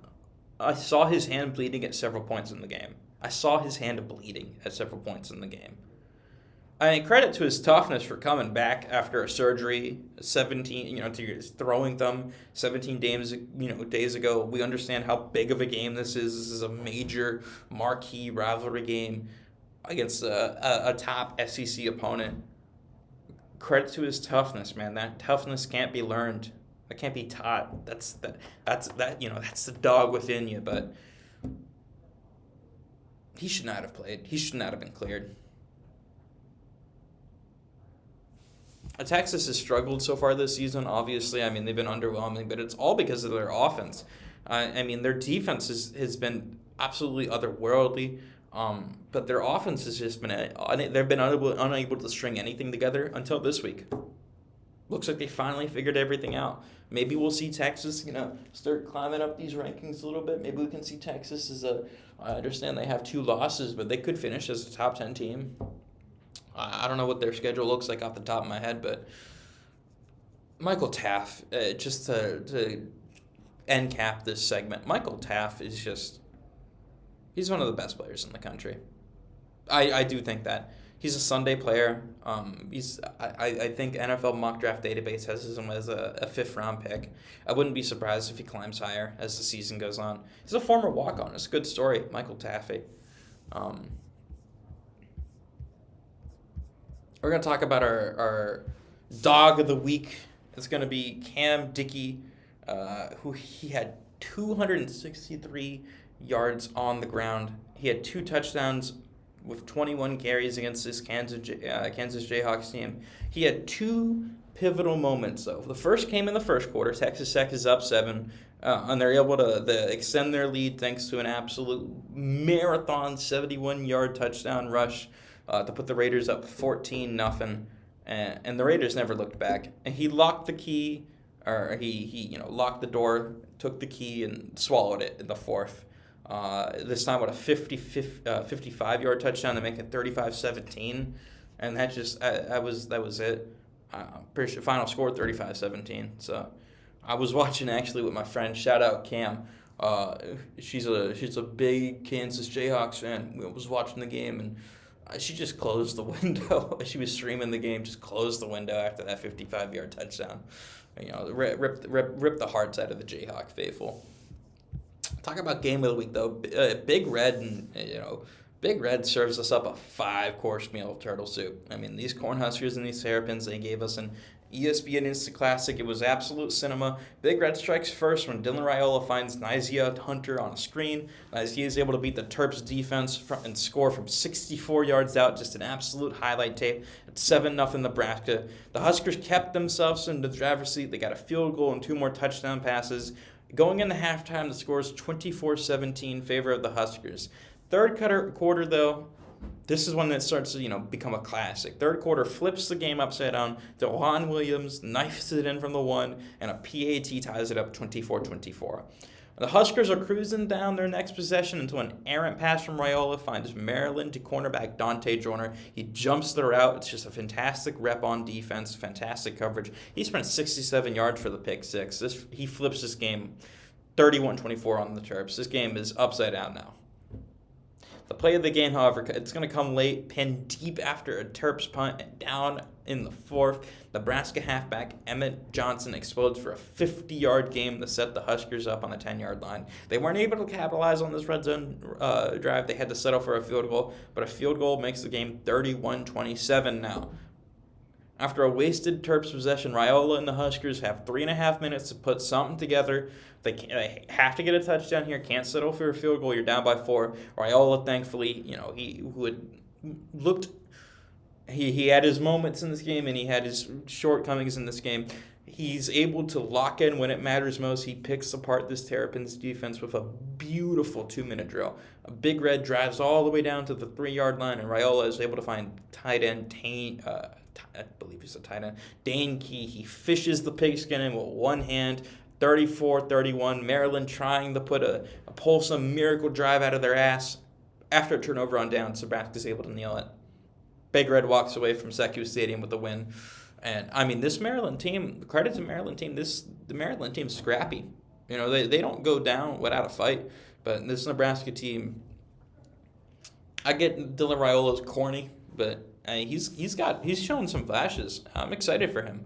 I saw his hand bleeding at several points in the game. Credit to his toughness for coming back after a surgery, 17, to his throwing thumb 17 days ago. We understand how big of a game this is. This is a major marquee rivalry game against a top SEC opponent. Credit to his toughness, man. That toughness can't be learned. That can't be taught. That's the dog within you. But he should not have played. He should not have been cleared. Texas has struggled so far this season, obviously. They've been underwhelming, but it's all because of their offense. Their defense has been absolutely otherworldly, but their offense has just been, they've been unable to string anything together until this week. Looks like they finally figured everything out. Maybe we'll see Texas, start climbing up these rankings a little bit. Maybe we can see Texas as I understand they have 2 losses, but they could finish as a top 10 team. I don't know what their schedule looks like off the top of my head, but Michael Taaffe, just to end cap this segment, Michael Taaffe is he's one of the best players in the country. I do think that. He's a Sunday player. I think NFL Mock Draft Database has him as a 5th-round pick. I wouldn't be surprised if he climbs higher as the season goes on. He's a former walk-on. It's a good story, Michael Taaffe. We're going to talk about our dog of the week. It's going to be Cam Dickey, who he had 263 yards on the ground. He had 2 touchdowns with 21 carries against this Kansas Jayhawks team. He had 2 pivotal moments, though. The first came in the first quarter. Texas Tech is up 7, and they're able to extend their lead thanks to an absolute marathon 71-yard touchdown rush to put the Raiders up 14-0, and the Raiders never looked back. And he locked the key, or he locked the door, took the key, and swallowed it in the 4th. This time with a 55-yard touchdown to make it 35-17, and that was it. Pretty sure final score 35-17. So I was watching actually with my friend. Shout out Cam. Uh, she's a big Kansas Jayhawks fan. We was watching the game and she just closed the window. She was streaming the game, just closed the window after that 55-yard touchdown. Rip the hearts out of the Jayhawk faithful. Talk about game of the week though. Big Red Big Red serves us up a 5-course meal of turtle soup. I mean, these Cornhuskers and these Terrapins, they gave us an ESPN Instant Classic. It was absolute cinema. Big Red strikes first when Dylan Raiola finds Nyzia Hunter on a screen. Nyzia is able to beat the Terps defense and score from 64 yards out. Just an absolute highlight tape. It's 7-0 Nebraska. The Huskers kept themselves in the driver's seat. They got a field goal and 2 more touchdown passes. Going into halftime, the score is 24-17 in favor of the Huskers. Third quarter, though, this is when it starts to, become a classic. Third quarter flips the game upside down. DeJuan Williams knifes it in from the 1, and a PAT ties it up 24-24. The Huskers are cruising down their next possession until an errant pass from Raiola finds Maryland to cornerback Dante Joyner. He jumps the route. It's just a fantastic rep on defense, fantastic coverage. He spent 67 yards for the pick six. He flips this game 31-24 on the Terps. This game is upside down now. The play of the game, however, it's going to come late, pinned deep after a Terps punt, and down in the 4th. Nebraska halfback Emmett Johnson explodes for a 50-yard game to set the Huskers up on the 10-yard line. They weren't able to capitalize on this red zone drive. They had to settle for a field goal, but a field goal makes the game 31-27 now. After a wasted Terps possession, Raiola and the Huskers have 3.5 minutes to put something together. They have to get a touchdown here. Can't settle for a field goal. You're down by 4. Raiola, thankfully, he had his moments in this game and he had his shortcomings in this game. He's able to lock in when it matters most. He picks apart this Terrapins defense with a beautiful 2-minute drill. A Big Red drives all the way down to the 3-yard line, and Raiola is able to find tight end I believe he's a tight end, Dane Key. He fishes the pigskin in with one hand. 34-31, Maryland trying to put a pull miracle drive out of their ass. After a turnover on down, Nebraska's able to nail it. Big Red walks away from Sekou Stadium with a win. And, I mean, this Maryland team, credit to Maryland team, the Maryland team's scrappy. They don't go down without a fight. But this Nebraska team, I get Dylan Raiola's corny, but he's shown some flashes. I'm excited for him.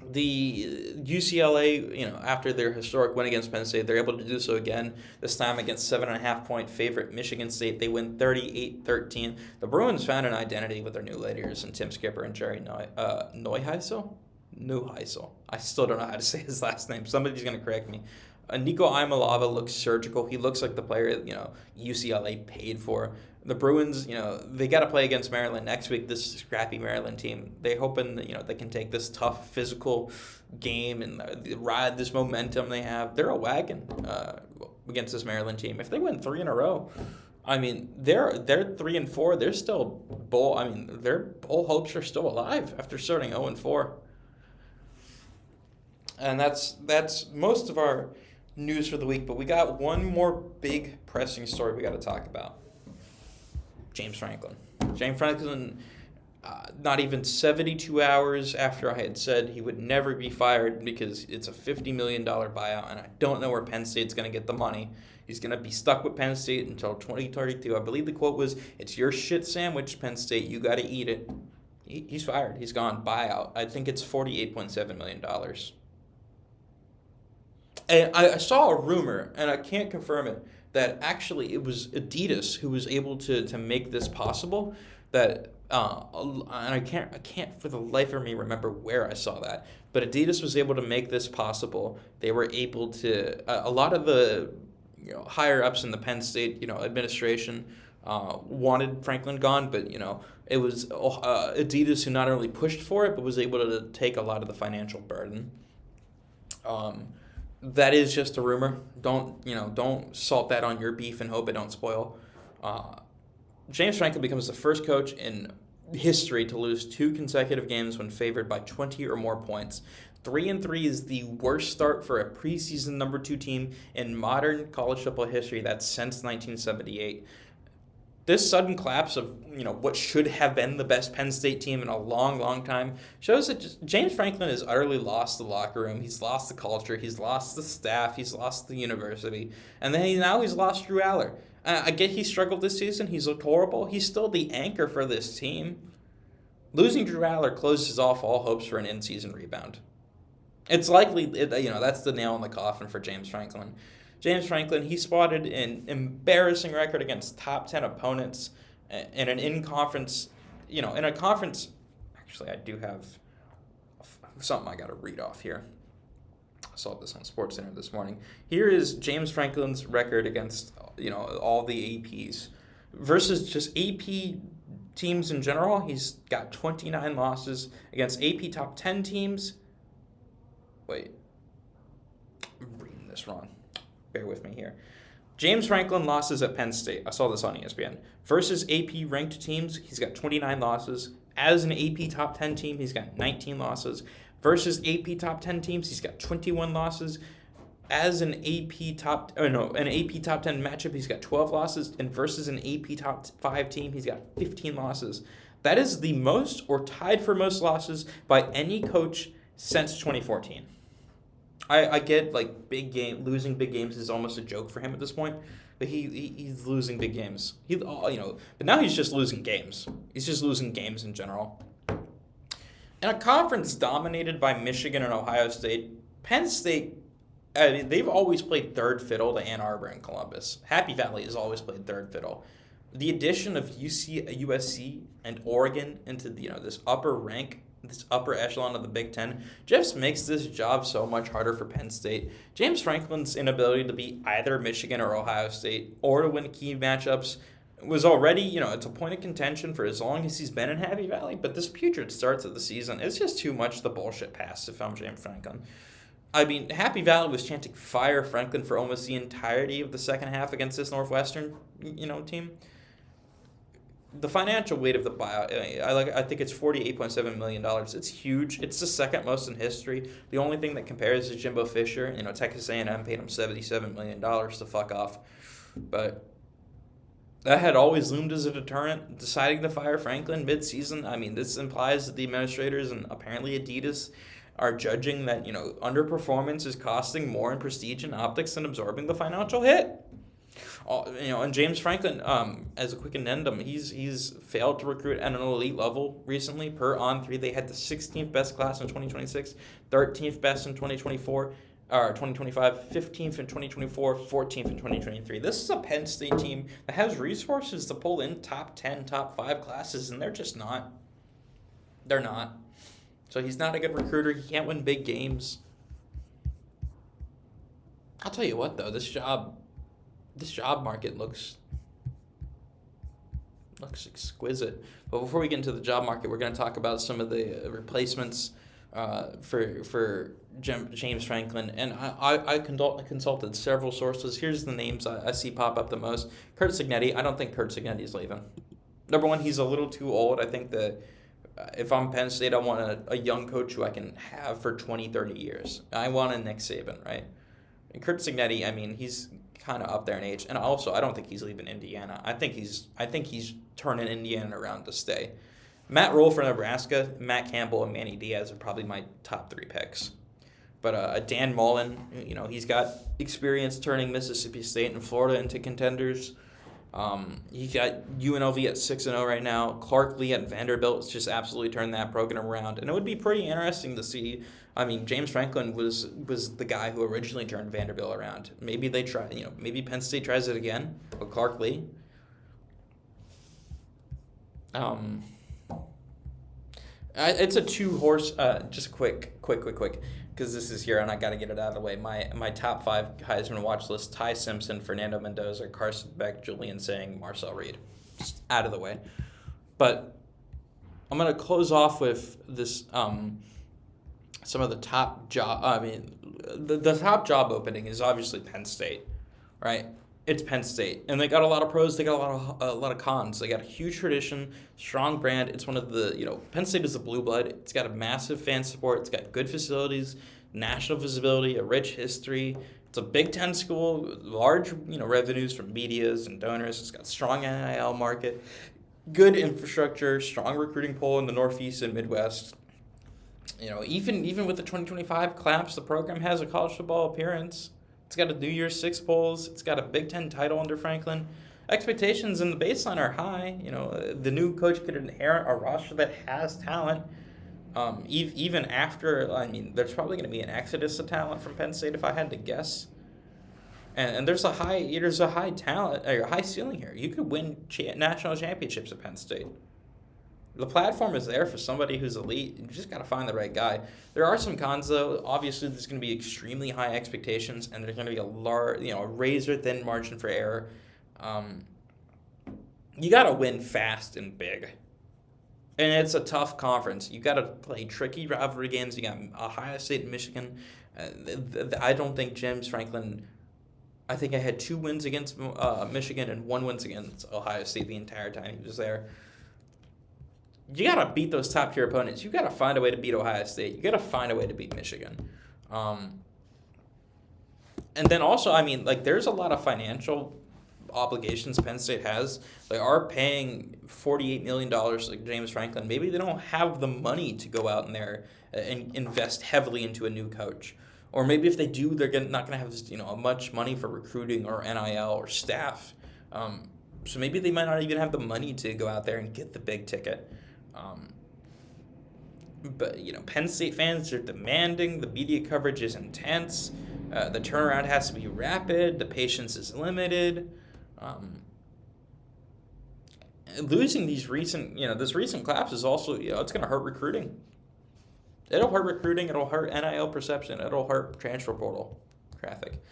The UCLA, after their historic win against Penn State, they're able to do so again, this time against 7.5-point favorite Michigan State. They win 38-13. The Bruins found an identity with their new leaders in Tim Skipper and Jerry Neuheisel? Neuheisel. I still don't know how to say his last name. Somebody's going to correct me. Nico Imalava looks surgical. He looks like the player, UCLA paid for. The Bruins, they got to play against Maryland next week, this scrappy Maryland team. They're hoping that, they can take this tough physical game and ride this momentum they have. They're a wagon against this Maryland team. If they win 3 in a row, I mean, they're 3-4. They're still their bowl hopes are still alive after starting 0-4. And that's most of our news for the week, but we got one more big pressing story we got to talk about. James Franklin, not even 72 hours after I had said he would never be fired because it's a $50 million buyout, and I don't know where Penn State's going to get the money. He's going to be stuck with Penn State until 2032. I believe the quote was, "It's your shit sandwich, Penn State. You got to eat it." He's fired. He's gone. Buyout. I think it's $48.7 million. And I saw a rumor, and I can't confirm it, that actually it was Adidas who was able to make this possible. That and I can't for the life of me remember where I saw that. But Adidas was able to make this possible. They were able to a lot of the higher ups in the Penn State administration wanted Franklin gone, but it was Adidas who not only pushed for it but was able to take a lot of the financial burden. That is just a rumor. Don't salt that on your beef and hope it don't spoil. James Franklin becomes the first coach in history to lose 2 consecutive games when favored by 20 or more points. 3-3 is the worst start for a preseason number 2 team in modern college football history. That's since 1978. This sudden collapse of what should have been the best Penn State team in a long, long time shows that James Franklin has utterly lost the locker room. He's lost the culture. He's lost the staff. He's lost the university, and then now he's lost Drew Aller. I get he struggled this season. He's looked horrible. He's still the anchor for this team. Losing Drew Aller closes off all hopes for an in-season rebound. It's likely, that's the nail in the coffin for James Franklin. James Franklin, he spotted an embarrassing record against top 10 opponents in an in-conference, in a conference. Actually, I do have something I got to read off here. I saw this on SportsCenter this morning. Here is James Franklin's record against, all the APs versus just AP teams in general. He's got 29 losses against AP top 10 teams. Wait, I'm reading this wrong. Bear with me here. James Franklin losses at Penn State. I saw this on ESPN. Versus AP ranked teams, he's got 29 losses. As an AP top 10 team, he's got 19 losses. Versus AP top 10 teams, he's got 21 losses. As an AP top 10 matchup, he's got 12 losses. And versus an AP top 5 team, he's got 15 losses. That is the most or tied for most losses by any coach since 2014. I get losing big games is almost a joke for him at this point, but he's losing big games. But now he's just losing games. He's just losing games in general. In a conference dominated by Michigan and Ohio State, Penn State, they've always played third fiddle to Ann Arbor and Columbus. Happy Valley has always played third fiddle. The addition of USC and Oregon into this upper echelon of the Big Ten just makes this job so much harder for Penn State. James Franklin's inability to beat either Michigan or Ohio State or to win key matchups was already, it's a point of contention for as long as he's been in Happy Valley, but this putrid start to the season, it's just too much the bullshit pass if I'm James Franklin. I mean, Happy Valley was chanting fire Franklin for almost the entirety of the second half against this Northwestern, team. The financial weight of the buyout, I think it's $48.7 million. It's huge. It's the second most in history. The only thing that compares is Jimbo Fisher. Texas A&M paid him $77 million to fuck off. But that had always loomed as a deterrent. Deciding to fire Franklin mid-season, this implies that the administrators and apparently Adidas are judging that, underperformance is costing more in prestige and optics than absorbing the financial hit. And James Franklin, as a quick addendum, he's failed to recruit at an elite level recently. Per On3, they had the 16th best class in 2026, 13th best in 2024, or 2025, 15th in 2024, 14th in 2023. This is a Penn State team that has resources to pull in top 10, top 5 classes, and they're just not. They're not. So he's not a good recruiter. He can't win big games. I'll tell you what, though, this job market looks exquisite. But before we get into the job market, we're going to talk about some of the replacements for James Franklin. And I consulted several sources. Here's the names I see pop up the most. Curt Cignetti. I don't think Curt Cignetti is leaving. Number one, he's a little too old. I think that if I'm Penn State, I want a young coach who I can have for 20, 30 years. I want a Nick Saban, right? And Curt Cignetti, he's kind of up there in age, and also I don't think he's leaving Indiana. I think he's turning Indiana around to stay. Matt Rule for Nebraska, Matt Campbell, and Manny Diaz are probably my top 3 picks. But Dan Mullen, he's got experience turning Mississippi State and Florida into contenders. He got UNLV at 6-0 right now. Clark Lee at Vanderbilt has just absolutely turned that program around, and it would be pretty interesting to see. James Franklin was the guy who originally turned Vanderbilt around. Maybe they try, maybe Penn State tries it again with Clark Lee. It's a 2-horse. Just quick, because this is here and I got to get it out of the way. My top 5 Heisman watch list: Ty Simpson, Fernando Mendoza, Carson Beck, Julian Sang, Marcel Reed. Just out of the way. But I'm going to close off with this. Some of the top job. The top job opening is obviously Penn State, right? It's Penn State, and they got a lot of pros. They got a lot of cons. They got a huge tradition, strong brand. It's one of the Penn State is a blue blood. It's got a massive fan support. It's got good facilities, national visibility, a rich history. It's a Big Ten school, large revenues from medias and donors. It's got strong NIL market, good infrastructure, strong recruiting pool in the Northeast and Midwest. Even with the 2025 collapse, the program has a college football appearance. It's got a New Year's Six bowls. It's got a Big Ten title under Franklin. Expectations in the baseline are high. The new coach could inherit a roster that has talent. Even after, there's probably going to be an exodus of talent from Penn State if I had to guess. And there's a high talent or high ceiling here. You could win national championships at Penn State. The platform is there for somebody who's elite. You just got to find the right guy. There are some cons, though. Obviously, there's going to be extremely high expectations, and there's going to be a razor-thin margin for error. You got to win fast and big. And it's a tough conference. You got to play tricky rivalry games. You got Ohio State and Michigan. I don't think James Franklin... I think I had 2 wins against Michigan and 1 win against Ohio State the entire time he was there. You got to beat those top-tier opponents. You got to find a way to beat Ohio State. You got to find a way to beat Michigan. And then also, there's a lot of financial obligations Penn State has. They are paying $48 million like James Franklin. Maybe they don't have the money to go out in there and invest heavily into a new coach. Or maybe if they do, they're not going to have much money for recruiting or NIL or staff. So maybe they might not even have the money to go out there and get the big ticket. But Penn State fans are demanding. The media coverage is intense. The turnaround has to be rapid. The patience is limited. Losing this recent collapse is also, it's going to hurt recruiting. It'll hurt recruiting. It'll hurt NIL perception. It'll hurt transfer portal traffic.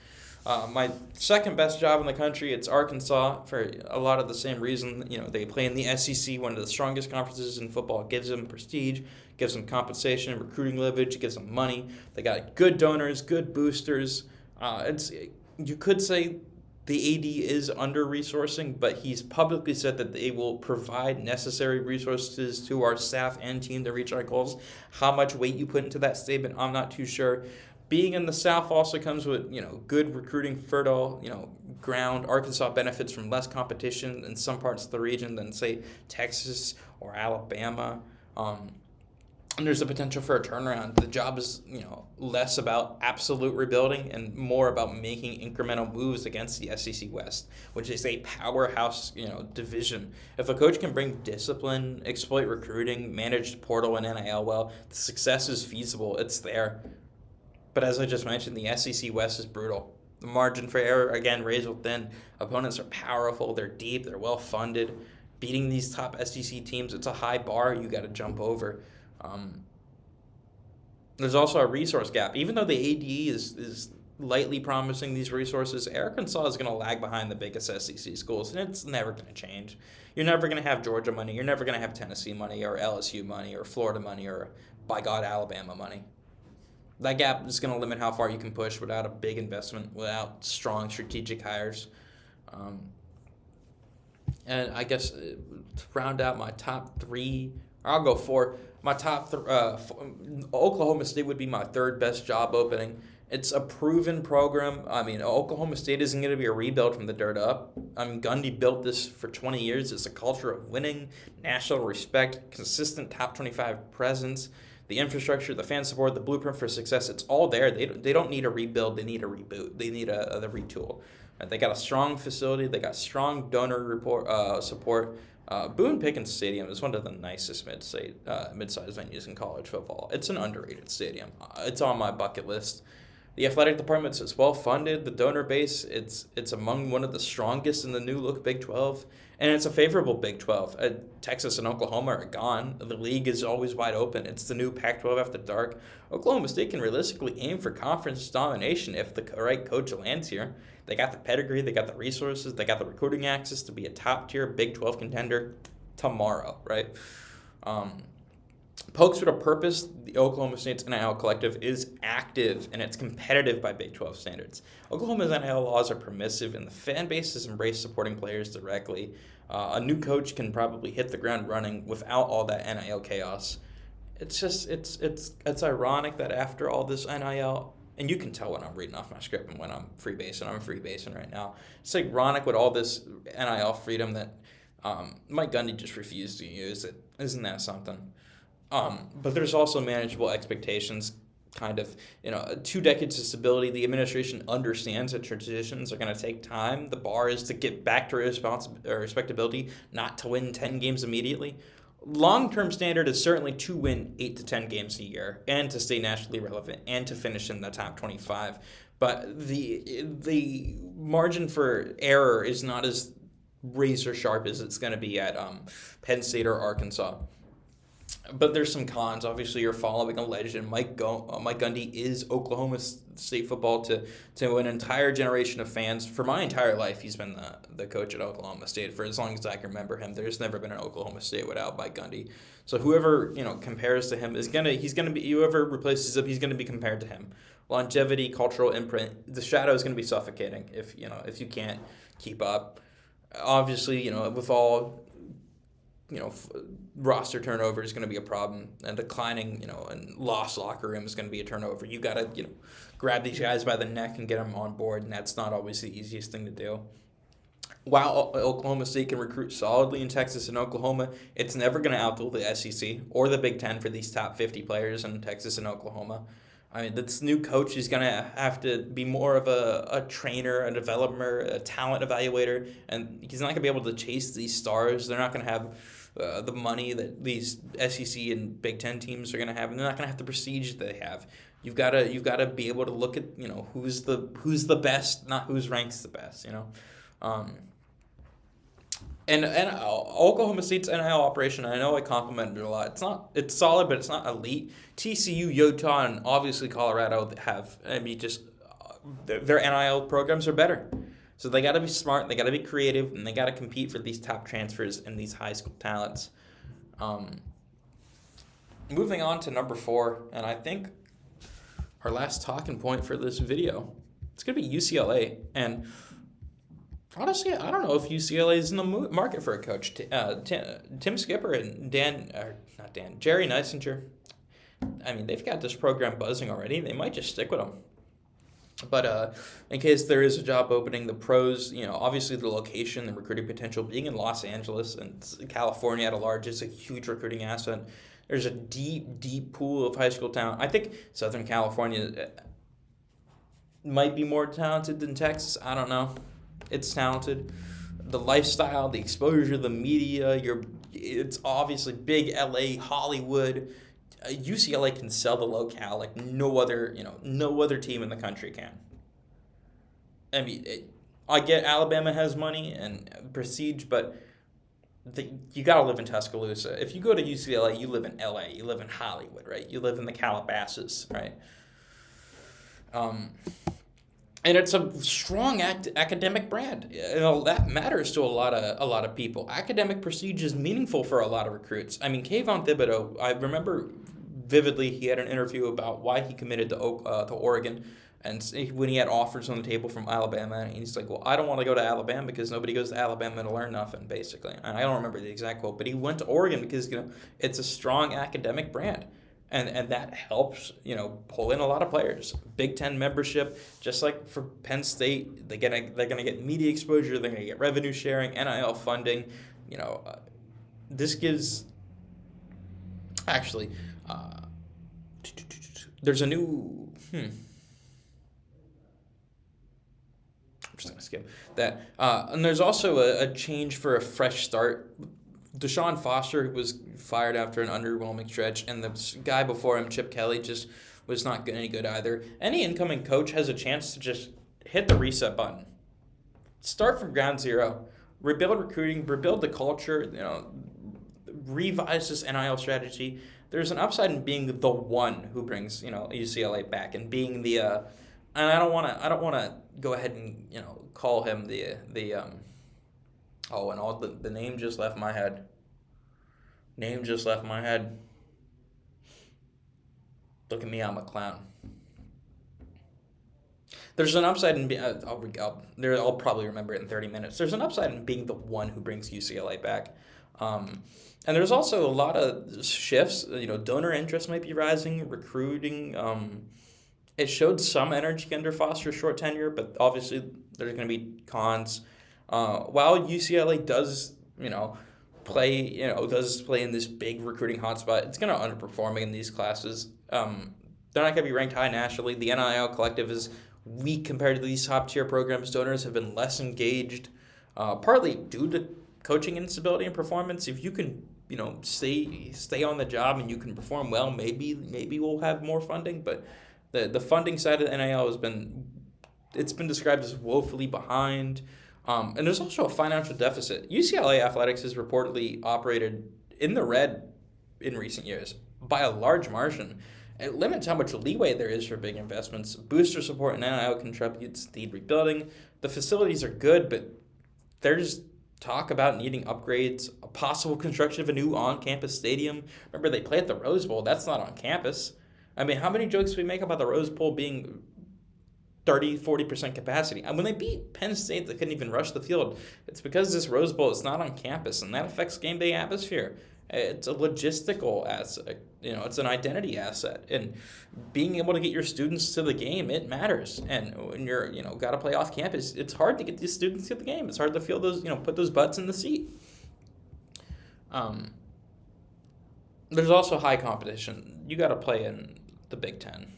My second best job in the country, it's Arkansas for a lot of the same reason. They play in the SEC, one of the strongest conferences in football. It gives them prestige, gives them compensation, recruiting leverage, gives them money. They got good donors, good boosters. You could say the AD is under-resourcing, but he's publicly said that they will provide necessary resources to our staff and team to reach our goals. How much weight you put into that statement, I'm not too sure. Being in the South also comes with, good recruiting, fertile, ground. Arkansas benefits from less competition in some parts of the region than, say, Texas or Alabama. And there's a potential for a turnaround. The job is, less about absolute rebuilding and more about making incremental moves against the SEC West, which is a powerhouse, division. If a coach can bring discipline, exploit recruiting, manage the portal and NIL well, the success is feasible. It's there. But as I just mentioned, the SEC West is brutal. The margin for error, again, razor thin. Opponents are powerful. They're deep. They're well-funded. Beating these top SEC teams, it's a high bar you got to jump over. There's also a resource gap. Even though the AD is lightly promising these resources, Arkansas is going to lag behind the biggest SEC schools, and it's never going to change. You're never going to have Georgia money. You're never going to have Tennessee money or LSU money or Florida money or, by God, Alabama money. That gap is going to limit how far you can push without a big investment, without strong strategic hires. And I guess to round out my top 3, I'll go 4. My top Oklahoma State would be my third best job opening. It's a proven program. Oklahoma State isn't going to be a rebuild from the dirt up. Gundy built this for 20 years. It's a culture of winning, national respect, consistent top 25 presence, the infrastructure, the fan support, the blueprint for success. It's all there. They don't need a rebuild. They need a reboot. They need a retool. They got a strong facility. They got strong donor support. Boone Pickens Stadium is one of the nicest mid-sized venues in college football. It's an underrated stadium. It's on my bucket list. The athletic department is well funded. The donor base, it's among one of the strongest in the new look Big 12, and it's a favorable Big 12. Texas and Oklahoma are gone. The league is always wide open. It's the new Pac-12 after dark. Oklahoma State can realistically aim for conference domination if the right coach lands here. They got the pedigree, they got the resources, they got the recruiting access to be a top-tier Big 12 contender tomorrow, right? Pokes with a purpose, the Oklahoma State's NIL collective is active and it's competitive by Big 12 standards. Oklahoma's NIL laws are permissive and the fan base has embraced supporting players directly. A new coach can probably hit the ground running without all that NIL chaos. It's ironic that after all this NIL and you can tell when I'm reading off my script and when I'm freebasing. I'm freebasing right now. It's ironic with all this NIL freedom that Mike Gundy just refused to use it. Isn't that something? But there's also manageable expectations. Kind of, 2 decades of stability. The administration understands that transitions are going to take time. The bar is to get back to respectability, not to win 10 games immediately. Long-term standard is certainly to win 8 to 10 games a year and to stay nationally relevant and to finish in the top 25. But the margin for error is not as razor sharp as it's going to be at Penn State or Arkansas. But there's some cons. Obviously, you're following a legend. Mike Gundy is Oklahoma State football to an entire generation of fans. For my entire life, he's been the coach at Oklahoma State. For as long as I can remember him, there's never been an Oklahoma State without Mike Gundy. So whoever compares to him whoever replaces him, he's gonna be compared to him. Longevity, cultural imprint, the shadow is gonna be suffocating if you can't keep up. Obviously, with all roster turnover is going to be a problem, and declining, and lost locker room is going to be a turnover. You got to, grab these guys by the neck and get them on board, and that's not always the easiest thing to do. While Oklahoma State can recruit solidly in Texas and Oklahoma, it's never going to outdo the SEC or the Big Ten for these top 50 players in Texas and Oklahoma. I mean, this new coach is going to have to be more of a trainer, a developer, a talent evaluator, and he's not going to be able to chase these stars. They're not going to have the money that these SEC and Big Ten teams are going to have, and they're not going to have the prestige that they have. You've got to be able to look at who's the best, not who's ranks the best. And Oklahoma State's NIL operation, I know I complimented it a lot. It's solid, but it's not elite. TCU, Utah, and obviously Colorado have their NIL programs are better. So they got to be smart, they got to be creative, and they got to compete for these top transfers and these high school talents. Moving on to number 4, and I think our last talking point for this video, it's going to be UCLA. And honestly, I don't know if UCLA is in the market for a coach. Tim Skipper and Jerry Neisinger, I mean, they've got this program buzzing already. They might just stick with them. But in case there is a job opening, the pros, obviously the location, the recruiting potential, being in Los Angeles and California at large is a huge recruiting asset. There's a deep, deep pool of high school talent. I think Southern California might be more talented than Texas. I don't know. It's talented. The lifestyle, the exposure, the media, it's obviously big LA, Hollywood. UCLA can sell the locale like no other team in the country can. I mean, I get Alabama has money and prestige, but you got to live in Tuscaloosa. If you go to UCLA, you live in LA, you live in Hollywood, right? You live in the Calabasas, right? And it's a strong academic brand. That matters to a lot of people. Academic prestige is meaningful for a lot of recruits. I mean, Kayvon Thibodeau, I remember vividly he had an interview about why he committed to Oregon, and when he had offers on the table from Alabama, and he's like, well, I don't want to go to Alabama because nobody goes to Alabama to learn nothing, basically. And I don't remember the exact quote, but he went to Oregon because it's a strong academic brand. And that helps, pull in a lot of players. Big Ten membership, just like for Penn State, they're gonna get media exposure, they're gonna get revenue sharing, NIL funding. This gives. Actually, there's a new. I'm just gonna skip that. And there's also a change for a fresh start. Deshaun Foster was fired after an underwhelming stretch, and the guy before him, Chip Kelly, just was not any good either. Any incoming coach has a chance to just hit the reset button. Start from ground zero. Rebuild recruiting, rebuild the culture, revise this NIL strategy. There's an upside in being the one who brings, UCLA back, and being the and I don't wanna go ahead and, call him the the name just left my head. Look at me, I'm a clown. There's an upside in I'll probably remember it in 30 minutes. There's an upside in being the one who brings UCLA back. And there's also a lot of shifts. Donor interest might be rising, recruiting, It showed some energy under Foster's short tenure, but obviously there's going to be cons. While UCLA does, does play in this big recruiting hotspot, it's going to underperform in these classes. They're not going to be ranked high nationally. The NIL collective is weak compared to these top tier programs. Donors have been less engaged, partly due to coaching instability and performance. If you can, stay on the job and you can perform well, maybe we'll have more funding. But the funding side of the NIL it's been described as woefully behind. And there's also a financial deficit. UCLA athletics has reportedly operated in the red in recent years by a large margin. It limits how much leeway there is for big investments. Booster support and NIL contributes to rebuilding. The facilities are good, but there's talk about needing upgrades, a possible construction of a new on-campus stadium. Remember, they play at the Rose Bowl. That's not on campus. I mean, how many jokes do we make about the Rose Bowl being 30-40% capacity? And when they beat Penn State, they couldn't even rush the field. It's because this Rose Bowl is not on campus, and that affects game day atmosphere. It's a logistical asset. It's an identity asset. And being able to get your students to the game, it matters. And when you're, got to play off campus, it's hard to get these students to the game. It's hard to feel those, put those butts in the seat. There's also high competition. You got to play in the Big Ten.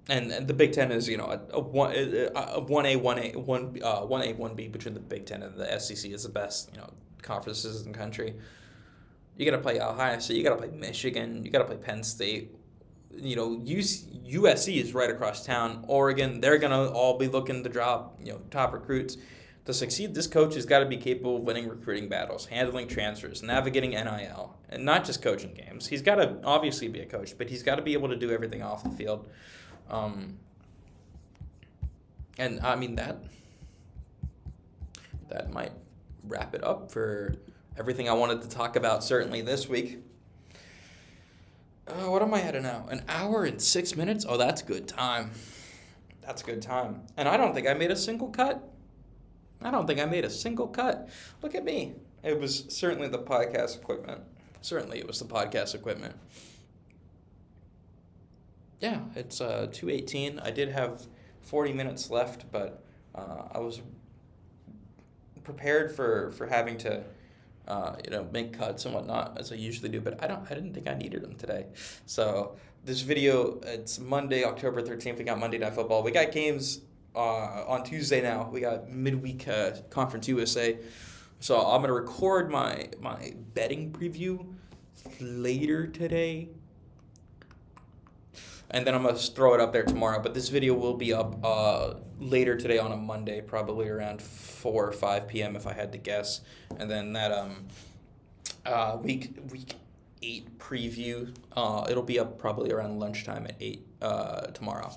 And the Big Ten is, a 1A, 1B between the Big Ten and the SEC is the best, conferences in the country. You got to play Ohio State, you got to play Michigan, you got to play Penn State. USC is right across town. Oregon, they're going to all be looking to drop, top recruits. To succeed, this coach has got to be capable of winning recruiting battles, handling transfers, navigating NIL, and not just coaching games. He's got to obviously be a coach, but he's got to be able to do everything off the field. And I mean that might wrap it up for everything I wanted to talk about certainly this week. What am I at now? 1 hour and 6 minutes? Oh, that's good time. That's good time. And I don't think I made a single cut. Look at me. It was certainly the podcast equipment. Yeah, it's 2:18. I did have 40 minutes left, but I was prepared for having to make cuts and whatnot as I usually do, but I didn't think I needed them today. So this video, it's Monday, October 13th. We got Monday Night Football. We got games on Tuesday now. We got midweek Conference USA. So I'm gonna record my betting preview later today. And then I'm going to throw it up there tomorrow. But this video will be up later today on a Monday, probably around 4 or 5 p.m. if I had to guess. And then that week 8 preview, it'll be up probably around lunchtime at 8 tomorrow.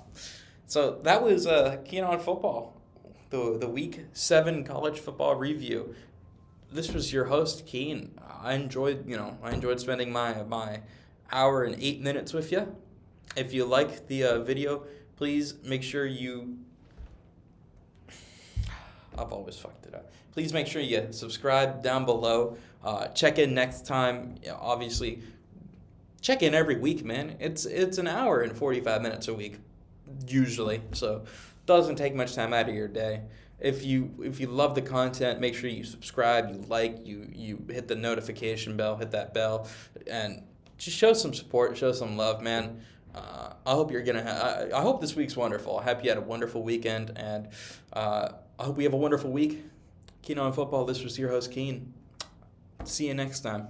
So that was Keen on Football, the Week 7 college football review. This was your host, Keen. I enjoyed spending my hour and 8 minutes with you. If you like the video, please make sure I've always fucked it up. Please make sure you subscribe down below. Check in next time. Obviously, check in every week, man. It's 1 hour and 45 minutes a week, usually. So doesn't take much time out of your day. If you love the content, make sure you subscribe, you like, you hit the notification bell, hit that bell, and just show some support, show some love, man. I hope I hope this week's wonderful. I hope you had a wonderful weekend, and I hope we have a wonderful week. Keen on Football. This was your host, Keen. See you next time.